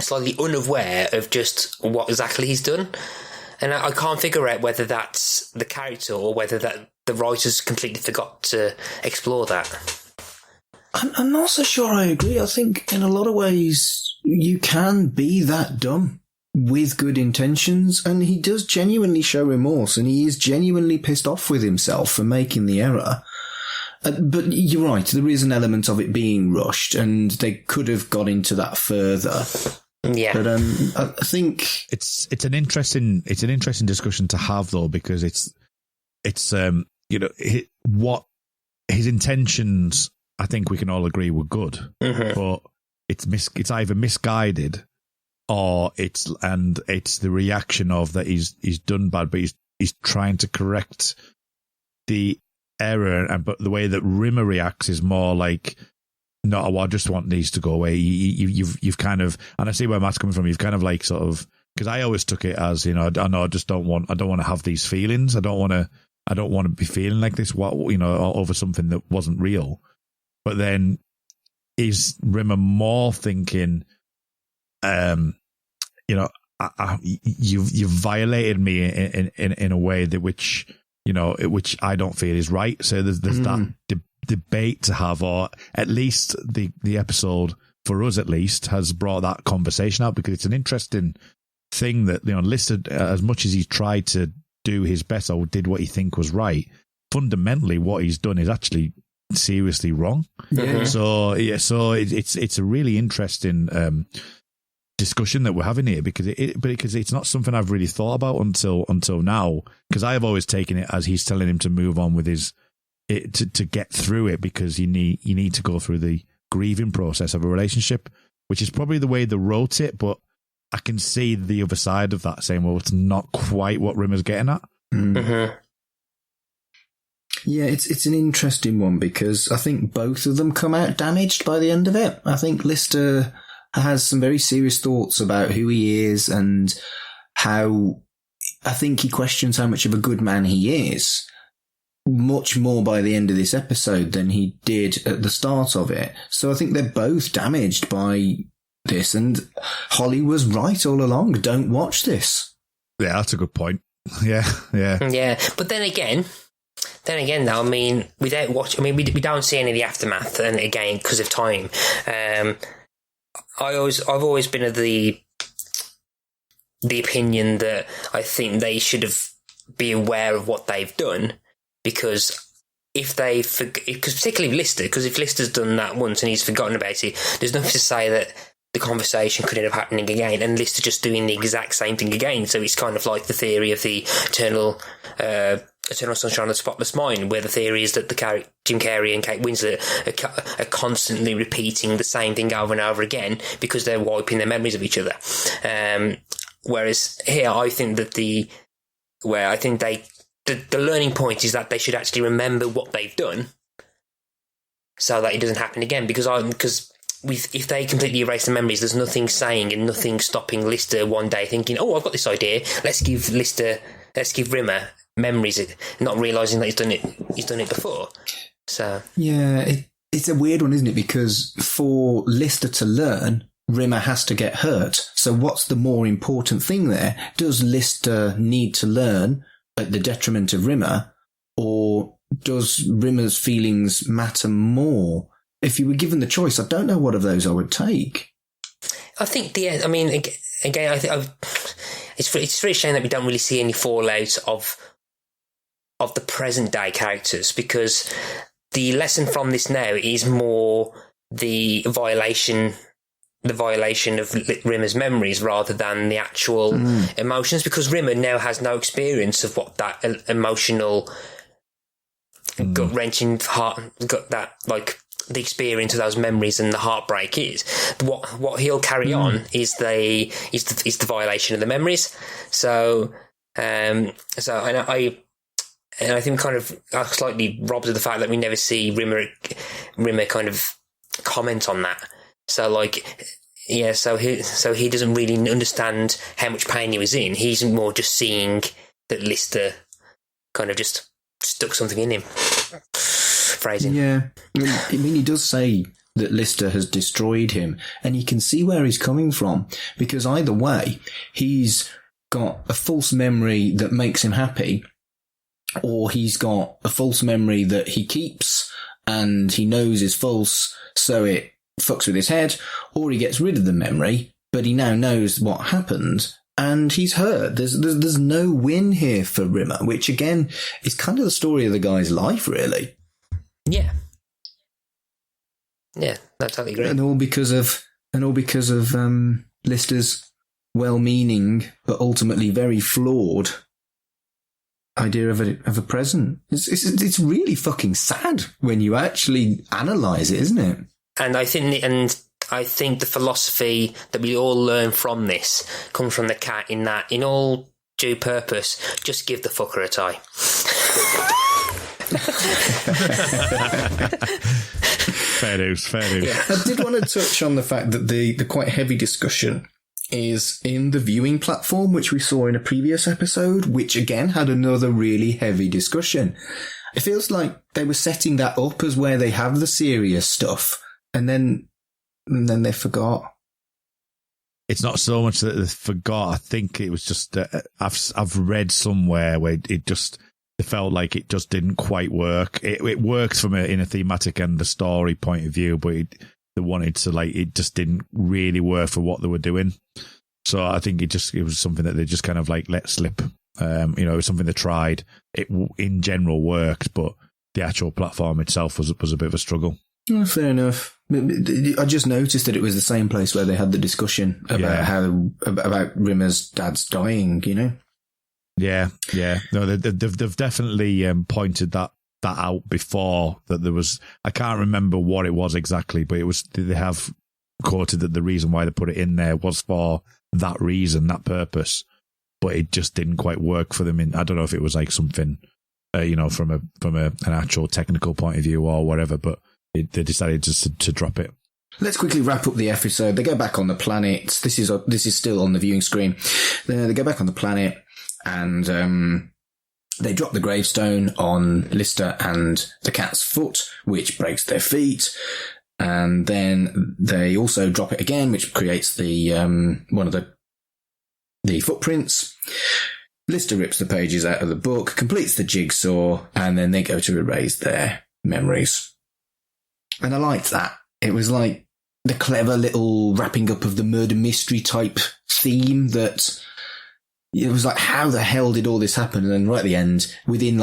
slightly unaware of just what exactly he's done. And I can't figure out whether that's the character or whether that the writers completely forgot to explore that. I'm not so sure I agree. I think in a lot of ways you can be that dumb with good intentions, and he does genuinely show remorse, and he is genuinely pissed off with himself for making the error. But you're right, there is an element of it being rushed, and they could have got into that further. Yeah, but I think it's an interesting discussion to have, though, because it's what his intentions, I think we can all agree, were good, but it's either misguided or it's the reaction of that he's done bad, but he's trying to correct the error, but the way that Rimmer reacts is more like, no, well, I just want these to go away. You've kind of, and I see where Matt's coming from. You've kind of like sort of, because I always took it as, I don't want to have these feelings. I don't want to be feeling like this. Over something that wasn't real. But then is Rimmer more thinking, you've violated me in a way that which I don't feel is right. So there's that debate to have, or at least the episode, for us at least, has brought that conversation out, because it's an interesting thing that, Lister, as much as he tried to do his best or did what he think was right, fundamentally what he's done is actually seriously wrong. So it's a really interesting discussion that we're having here, because it's not something I've really thought about until now, because I have always taken it as he's telling him to move on with to get through it, because you need to go through the grieving process of a relationship, which is probably the way they wrote it, but I can see the other side of that, saying, well, it's not quite what Rimmer's getting at. Yeah, it's an interesting one, because I think both of them come out damaged by the end of it. I think Lister has some very serious thoughts about who he is, and how I think he questions how much of a good man he is, much more by the end of this episode than he did at the start of it. So I think they're both damaged by this, and Holly was right all along. Don't watch this. Yeah, that's a good point. Yeah. But then again, though, I mean, without watching, we don't see any of the aftermath, and again, because of time. I've always been of the opinion that I think they should have be aware of what they've done, because because particularly Lister, because if Lister's done that once and he's forgotten about it, there's nothing to say that the conversation could end up happening again, and Lister just doing the exact same thing again. So it's kind of like the theory of the Eternal Sunshine of the Spotless Mind, where the theory is that Jim Carrey and Kate Winslet are constantly repeating the same thing over and over again because they're wiping their memories of each other. Whereas here, I think that the learning point is that they should actually remember what they've done, so that it doesn't happen again. Because if they completely erase the memories, there's nothing saying and nothing stopping Lister one day thinking, "Oh, I've got this idea. Let's give Rimmer memories," not realising that he's done it before. So yeah, it's a weird one, isn't it? Because for Lister to learn, Rimmer has to get hurt. So what's the more important thing there? Does Lister need to learn at the detriment of Rimmer, or does Rimmer's feelings matter more? If you were given the choice, I don't know what of those I would take. I think it's really a shame that we don't really see any fallout of the present day characters, because the lesson from this now is more the violation the violation of Rimmer's memories rather than the actual emotions, because Rimmer now has no experience of what that emotional gut-wrenching the experience of those memories and the heartbreak is. What he'll carry on is the violation of the memories. So I think kind of slightly robbed of the fact that we never see Rimmer kind of comment on that. So so he doesn't really understand how much pain he was in. He's more just seeing that Lister kind of just stuck something in him. Phrasing. Yeah. I mean, he does say that Lister has destroyed him, and you can see where he's coming from, because either way, he's got a false memory that makes him happy, or he's got a false memory that he keeps and he knows is false, so it fucks with his head, or he gets rid of the memory, but he now knows what happened, and he's hurt. There's no win here for Rimmer, which again is kind of the story of the guy's life, really. Yeah, I totally agree. And all because of Lister's well-meaning but ultimately very flawed idea of a present. It's really fucking sad when you actually analyse it, isn't it? And I think the philosophy that we all learn from this comes from the cat, in that, in all due purpose, just give the fucker a tie. Fair dues. Yeah. I did want to touch on the fact that the quite heavy discussion is in the viewing platform, which we saw in a previous episode, which again had another really heavy discussion. It feels like they were setting that up as where they have the serious stuff, and then they forgot. It's not so much that they forgot. I think it was just I've read somewhere where it felt like it just didn't quite work. It works from in a thematic and the story point of view, but they wanted to it just didn't really work for what they were doing. So I think it was something that they just kind of let slip. It was something they tried. It in general worked, but the actual platform itself was a bit of a struggle. Oh, fair enough. I just noticed that it was the same place where they had the discussion about about Rimmer's dad's dying, you know? Yeah. No, they've definitely pointed that out before, that there was, I can't remember what it was exactly, but they have quoted that the reason why they put it in there was for that reason, that purpose, but it just didn't quite work for them. I don't know if it was something, from an actual technical point of view or whatever, but they decided just to drop it. Let's quickly wrap up the episode. They go back on the planet. This is still on the viewing screen. They go back on the planet, and they drop the gravestone on Lister and the cat's foot, which breaks their feet. And then they also drop it again, which creates the one of the footprints. Lister rips the pages out of the book, completes the jigsaw, and then they go to erase their memories. And I liked that. It was like the clever little wrapping up of the murder mystery type theme that it was like, how the hell did all this happen? And then right at the end, within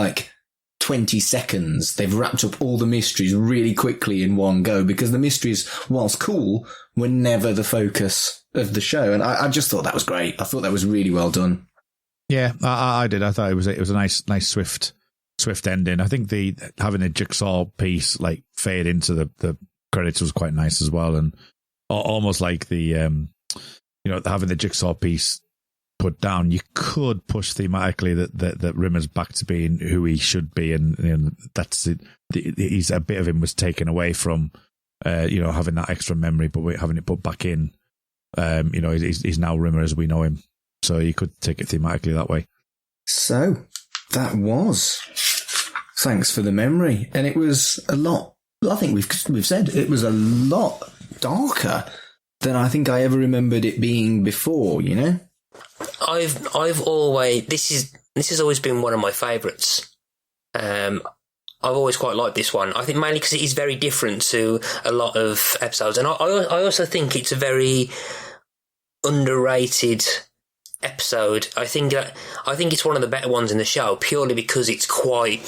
20 seconds, they've wrapped up all the mysteries really quickly in one go, because the mysteries, whilst cool, were never the focus of the show. And I just thought that was great. I thought that was really well done. Yeah, I did. I thought it was a nice swift ending. I think having a jigsaw piece fade into the credits was quite nice as well, and almost like the having the jigsaw piece put down, you could push thematically that Rimmer's back to being who he should be, and that's it. He's a bit of him was taken away from having that extra memory, but having it put back in. He's now Rimmer as we know him, so you could take it thematically that way. So that was Thanks for the Memory, and it was a lot. I think we've said it was a lot darker than I think I ever remembered it being before. You know, I've always this has always been one of my favourites. I've always quite liked this one. I think mainly because it is very different to a lot of episodes, and I also think it's a very underrated episode. I think it's one of the better ones in the show, purely because it's quite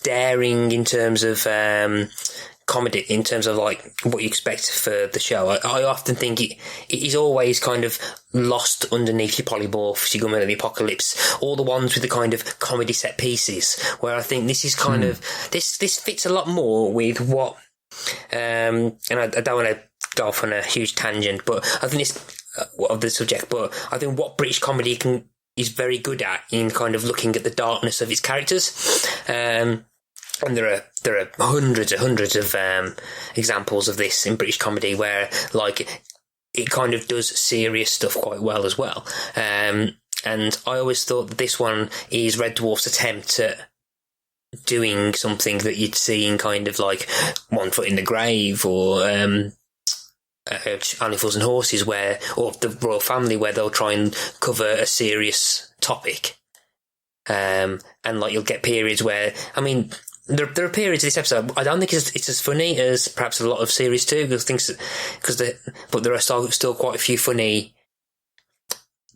daring in terms of comedy in terms of like what you expect for the show. I often think it is always kind of lost underneath your polymorphs, your Gunmen of the Apocalypse, all the ones with the kind of comedy set pieces, where I think this is kind of this fits a lot more with what and I don't want to go off on a huge tangent, but I think this of the subject, but I think what British comedy is very good at in kind of looking at the darkness of its characters. And there are hundreds of examples of this in British comedy where like it kind of does serious stuff quite well as well. And I always thought that this one is Red Dwarf's attempt at doing something that you'd see in kind of like One Foot in the Grave or Only Fools and Horses, or the Royal Family, where they'll try and cover a serious topic. And like you'll get periods where, I mean, there are periods of this episode. I don't think it's as funny as perhaps a lot of series 2 but there are still quite a few funny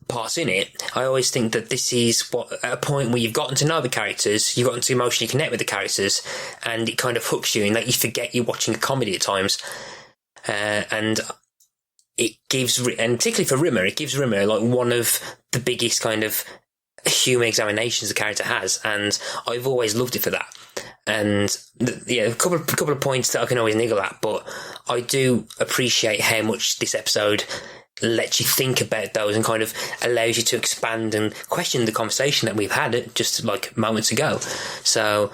parts in it. I always think that this is at a point where you've gotten to know the characters, you've gotten to emotionally connect with the characters, and it kind of hooks you, and that you forget you're watching a comedy at times. And it gives, and particularly for Rimmer, it gives Rimmer like one of the biggest kind of human examinations the character has, and I've always loved it for that. And a couple of points that I can always niggle at, but I do appreciate how much this episode lets you think about those and kind of allows you to expand and question the conversation that we've had just like moments ago. So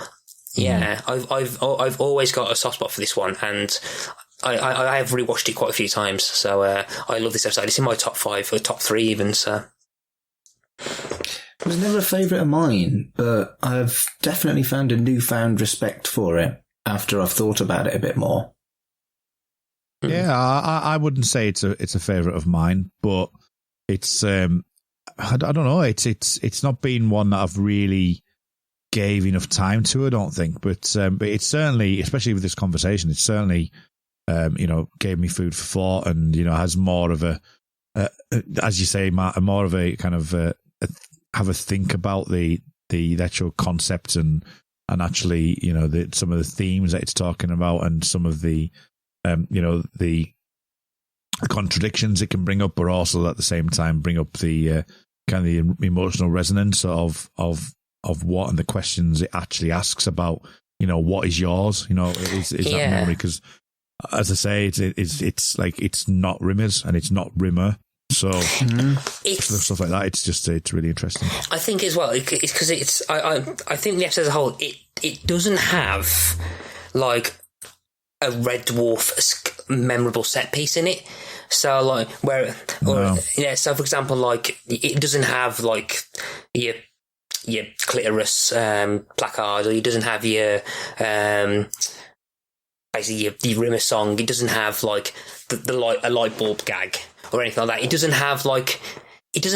yeah, I've always got a soft spot for this one, and I have rewatched it quite a few times. So I love this episode. It's in my top 5 or top 3 even. So. It was never a favourite of mine, but I've definitely found a newfound respect for it after I've thought about it a bit more. Yeah, I wouldn't say it's a favourite of mine, but it's I don't know. It's not been one that I've really gave enough time to. I don't think, but it's certainly, especially with this conversation, it's certainly gave me food for thought, and has more of a as you say, Matt, more of a kind of have a think about the actual concept and actually some of the themes that it's talking about, and some of the the contradictions it can bring up, but also at the same time bring up the kind of the emotional resonance of what, and the questions it actually asks about what is yours, is that memory, because as I say, it's like it's not Rimmer's and it's not Rimmer. So stuff like that, it's really interesting. I think as well, it's because I think the episode as a whole, it doesn't have like a Red Dwarf memorable set piece in it. So like so for example, like it doesn't have like your clitoris placard, or it doesn't have your basically your Rimmer song. It doesn't have like a light bulb gag or anything like that. It doesn't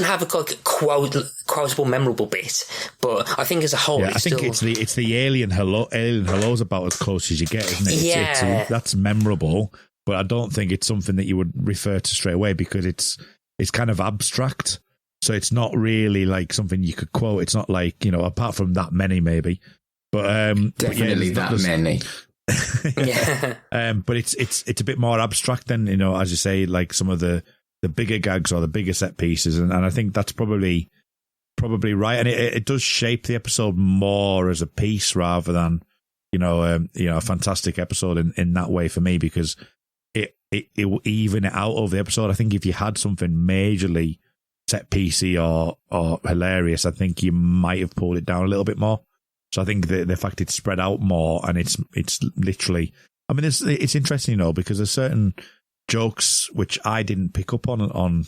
have a quotable, memorable bit. But I think as a whole, I think it's the alien hello's about as close as you get, isn't it? Yeah, that's memorable. But I don't think it's something that you would refer to straight away, because it's kind of abstract. So it's not really like something you could quote. It's not like apart from that many maybe, but definitely that many. Yeah. But it's a bit more abstract than as you say, like some of the bigger gags or the bigger set pieces, and I think that's probably right, and it does shape the episode more as a piece rather than a fantastic episode in that way for me, because it will even it out over the episode. I think if you had something majorly set piecey or hilarious, I think you might have pulled it down a little bit more. So I think the fact it's spread out more, and it's literally, I mean, it's interesting, because there's certain jokes which I didn't pick up on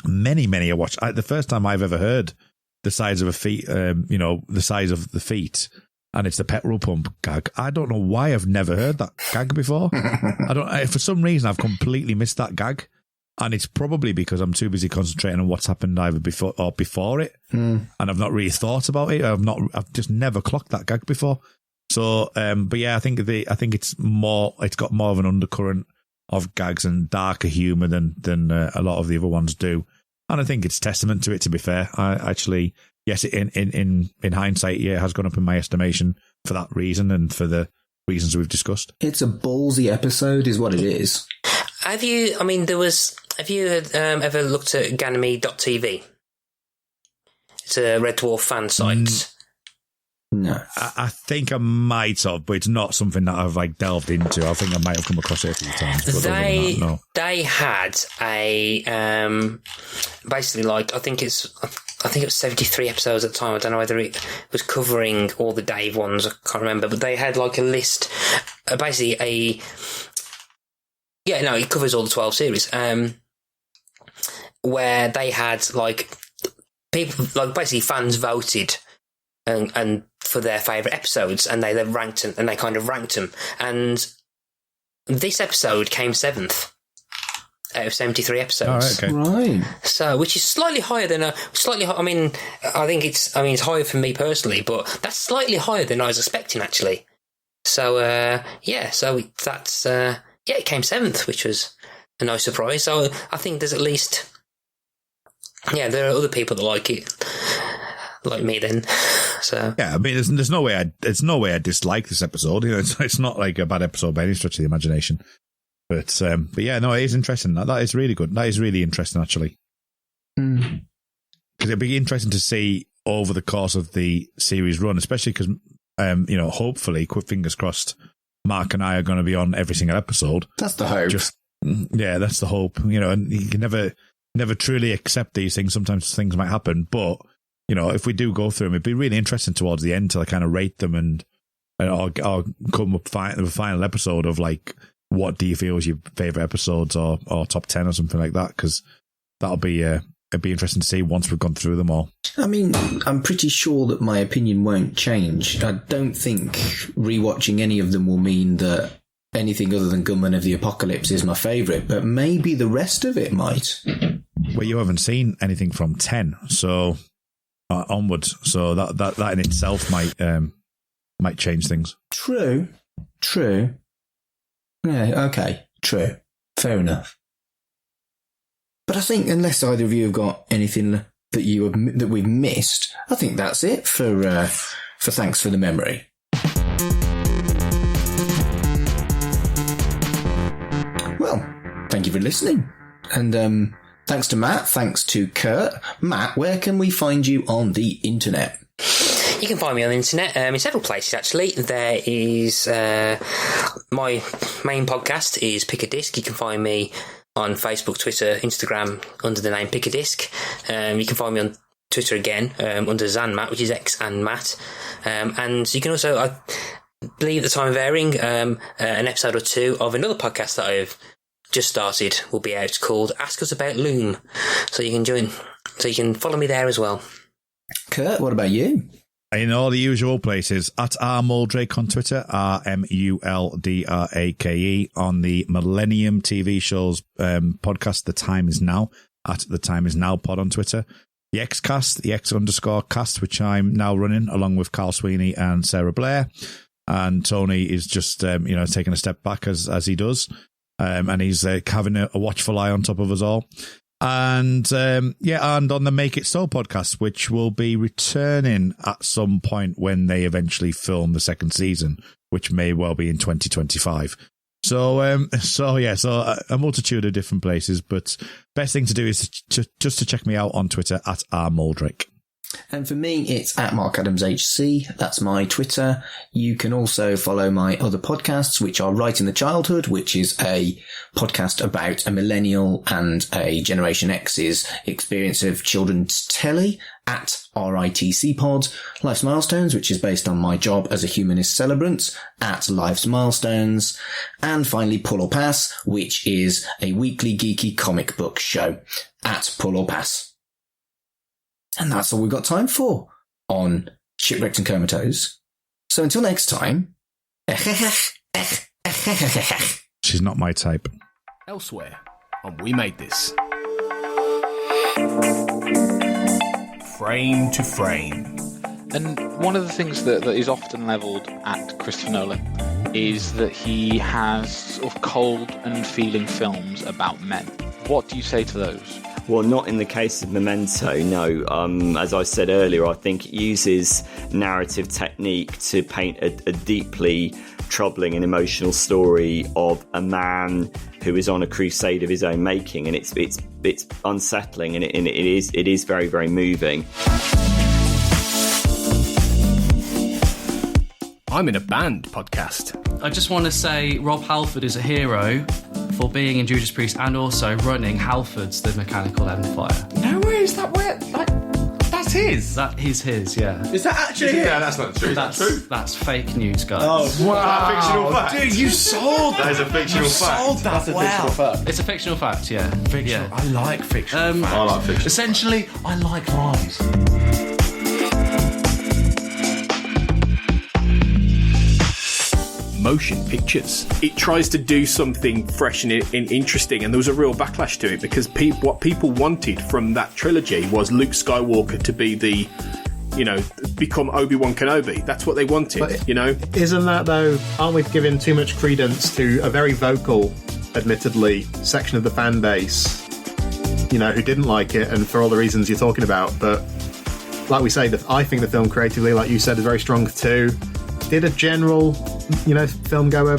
many I watched. The first time I've ever heard the size of a feet, the size of the feet, and it's the petrol pump gag. I don't know why I've never heard that gag before. For some reason I've completely missed that gag. And it's probably because I'm too busy concentrating on what's happened either before it, and I've not really thought about it. I've just never clocked that gag before. So, but yeah, I think it's got more of an undercurrent of gags and darker humour than a lot of the other ones do. And I think it's testament to it. To be fair, I actually, yes, in hindsight, yeah, it has gone up in my estimation for that reason, and for the reasons we've discussed. It's a ballsy episode, is what it is. Have you ever looked at Ganymede.tv? It's a Red Dwarf fan site. No. I think I might have, but it's not something that I've like delved into. I think I might have come across it a few times. But They had a basically like I think it was 73 episodes at the time. I don't know whether it was covering all the Dave ones. I can't remember, but they had like a list, basically it covers all the 12 series. Where they had like people, like basically fans voted and for their favourite episodes, and they ranked them, and they kind of ranked them. And this episode came 7th out of 73 episodes. Oh, okay. Right. So, which is slightly higher than I think it's higher for me personally, but that's slightly higher than I was expecting actually. So, it came 7th, which was a nice surprise. So, I think there's at least, there are other people that like it, like me then. So yeah, I mean, there's no way I dislike this episode. It's not like a bad episode by any stretch of the imagination. But yeah, no, it is interesting. That is really good. That is really interesting, actually. Because it'd be interesting to see over the course of the series run, especially because, hopefully, fingers crossed, Mark and I are going to be on every single episode. That's the hope. That's the hope. And you can never truly accept these things. Sometimes things might happen, but if we do go through them, it'd be really interesting towards the end to kind of rate them and or come up with a final episode of like, what do you feel is your favourite episodes or top 10 or something like that? Because that'll be it'd be interesting to see once we've gone through them all. I mean, I'm pretty sure that my opinion won't change. I don't think rewatching any of them will mean that anything other than Gunman of the Apocalypse is my favourite, but maybe the rest of it might. Well, you haven't seen anything from 10, so onwards. So that in itself might change things. True. Yeah, okay, true. Fair enough. But I think unless either of you have got anything that we've missed, I think that's it for Thanks for the Memory. Well, thank you for listening. And thanks to Matt, thanks to Kurt. Matt, where can we find you on the internet? You can find me on the internet in several places, actually. There is my main podcast is Pick a Disc. You can find me on Facebook, Twitter, Instagram under the name Pick a Disc. You can find me on Twitter again under Zanmat, which is X and Matt. And you can also, I believe at the time of airing, an episode or two of another podcast that I've just started will be out called Ask Us About Loom. So you can join. So you can follow me there as well. Kurt, what about you? In all the usual places, at rmuldrake on Twitter, RMULDRAKE, on the Millennium TV shows podcast, The Time Is Now, at The Time Is Now pod on Twitter. The Xcast, the X_cast, which I'm now running, along with Carl Sweeney and Sarah Blair. And Tony is just, taking a step back as he does. And he's having a watchful eye on top of us all. And and on the Make It So podcast, which will be returning at some point when they eventually film the second season, which may well be in 2025. So a multitude of different places, but best thing to do is just to check me out on Twitter at rmuldrake. And for me, it's at Mark Adams HC. That's my Twitter. You can also follow my other podcasts, which are Right in the Childhood, which is a podcast about a millennial and a Generation X's experience of children's telly, at RITC Pod. Life's Milestones, which is based on my job as a humanist celebrant, at Life's Milestones. And finally, Pull or Pass, which is a weekly geeky comic book show, at Pull or Pass. And that's all we've got time for on Shipwrecked and Comatose. So until next time... She's not my type. Elsewhere on We Made This. Frame to frame. And one of the things that is often levelled at Christopher Nolan is that he has sort of cold and feeling films about men. What do you say to those? Well, not in the case of Memento, no. As I said earlier, I think it uses narrative technique to paint a deeply troubling and emotional story of a man who is on a crusade of his own making, and it's unsettling, and it is very, very moving. I'm in a Band podcast. I just want to say Rob Halford is a hero for being in Judas Priest and also running Halford's The Mechanical Empire. No way, is that where? Like, that's his? That is his, yeah. Is that actually it? No, that's not true. That's fake news, guys. Oh, wow. Is that a fictional fact? Dude, you sold That is a fictional fact. sold that. That's a fictional fact. It's a fictional fact, yeah. Fictional. Yeah. I like fictional facts. I like fiction. Essentially, I like lies. Motion pictures. It tries to do something fresh and interesting, and there was a real backlash to it because what people wanted from that trilogy was Luke Skywalker to be become Obi-Wan Kenobi. That's what they wanted, But Isn't that, though, aren't we giving too much credence to a very vocal, admittedly, section of the fan base, who didn't like it, and for all the reasons you're talking about? But like we say, I think the film creatively, like you said, is very strong too. Did a general, film goer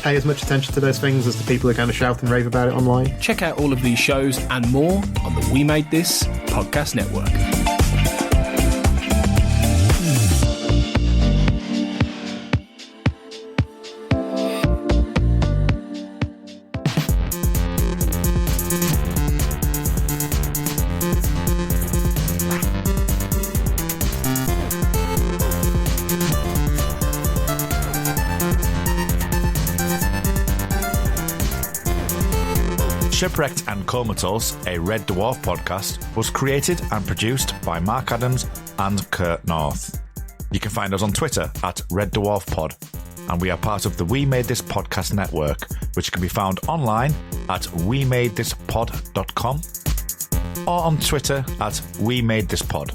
pay as much attention to those things as the people who kind of shout and rave about it online? Check out all of these shows and more on the We Made This podcast network. Shipwrecked and Comatose, a Red Dwarf podcast, was created and produced by Mark Adams and Kurt North. You can find us on Twitter at Red Dwarf Pod, and we are part of the We Made This podcast network, which can be found online at wemadethispod.com or on Twitter at We Made This Pod.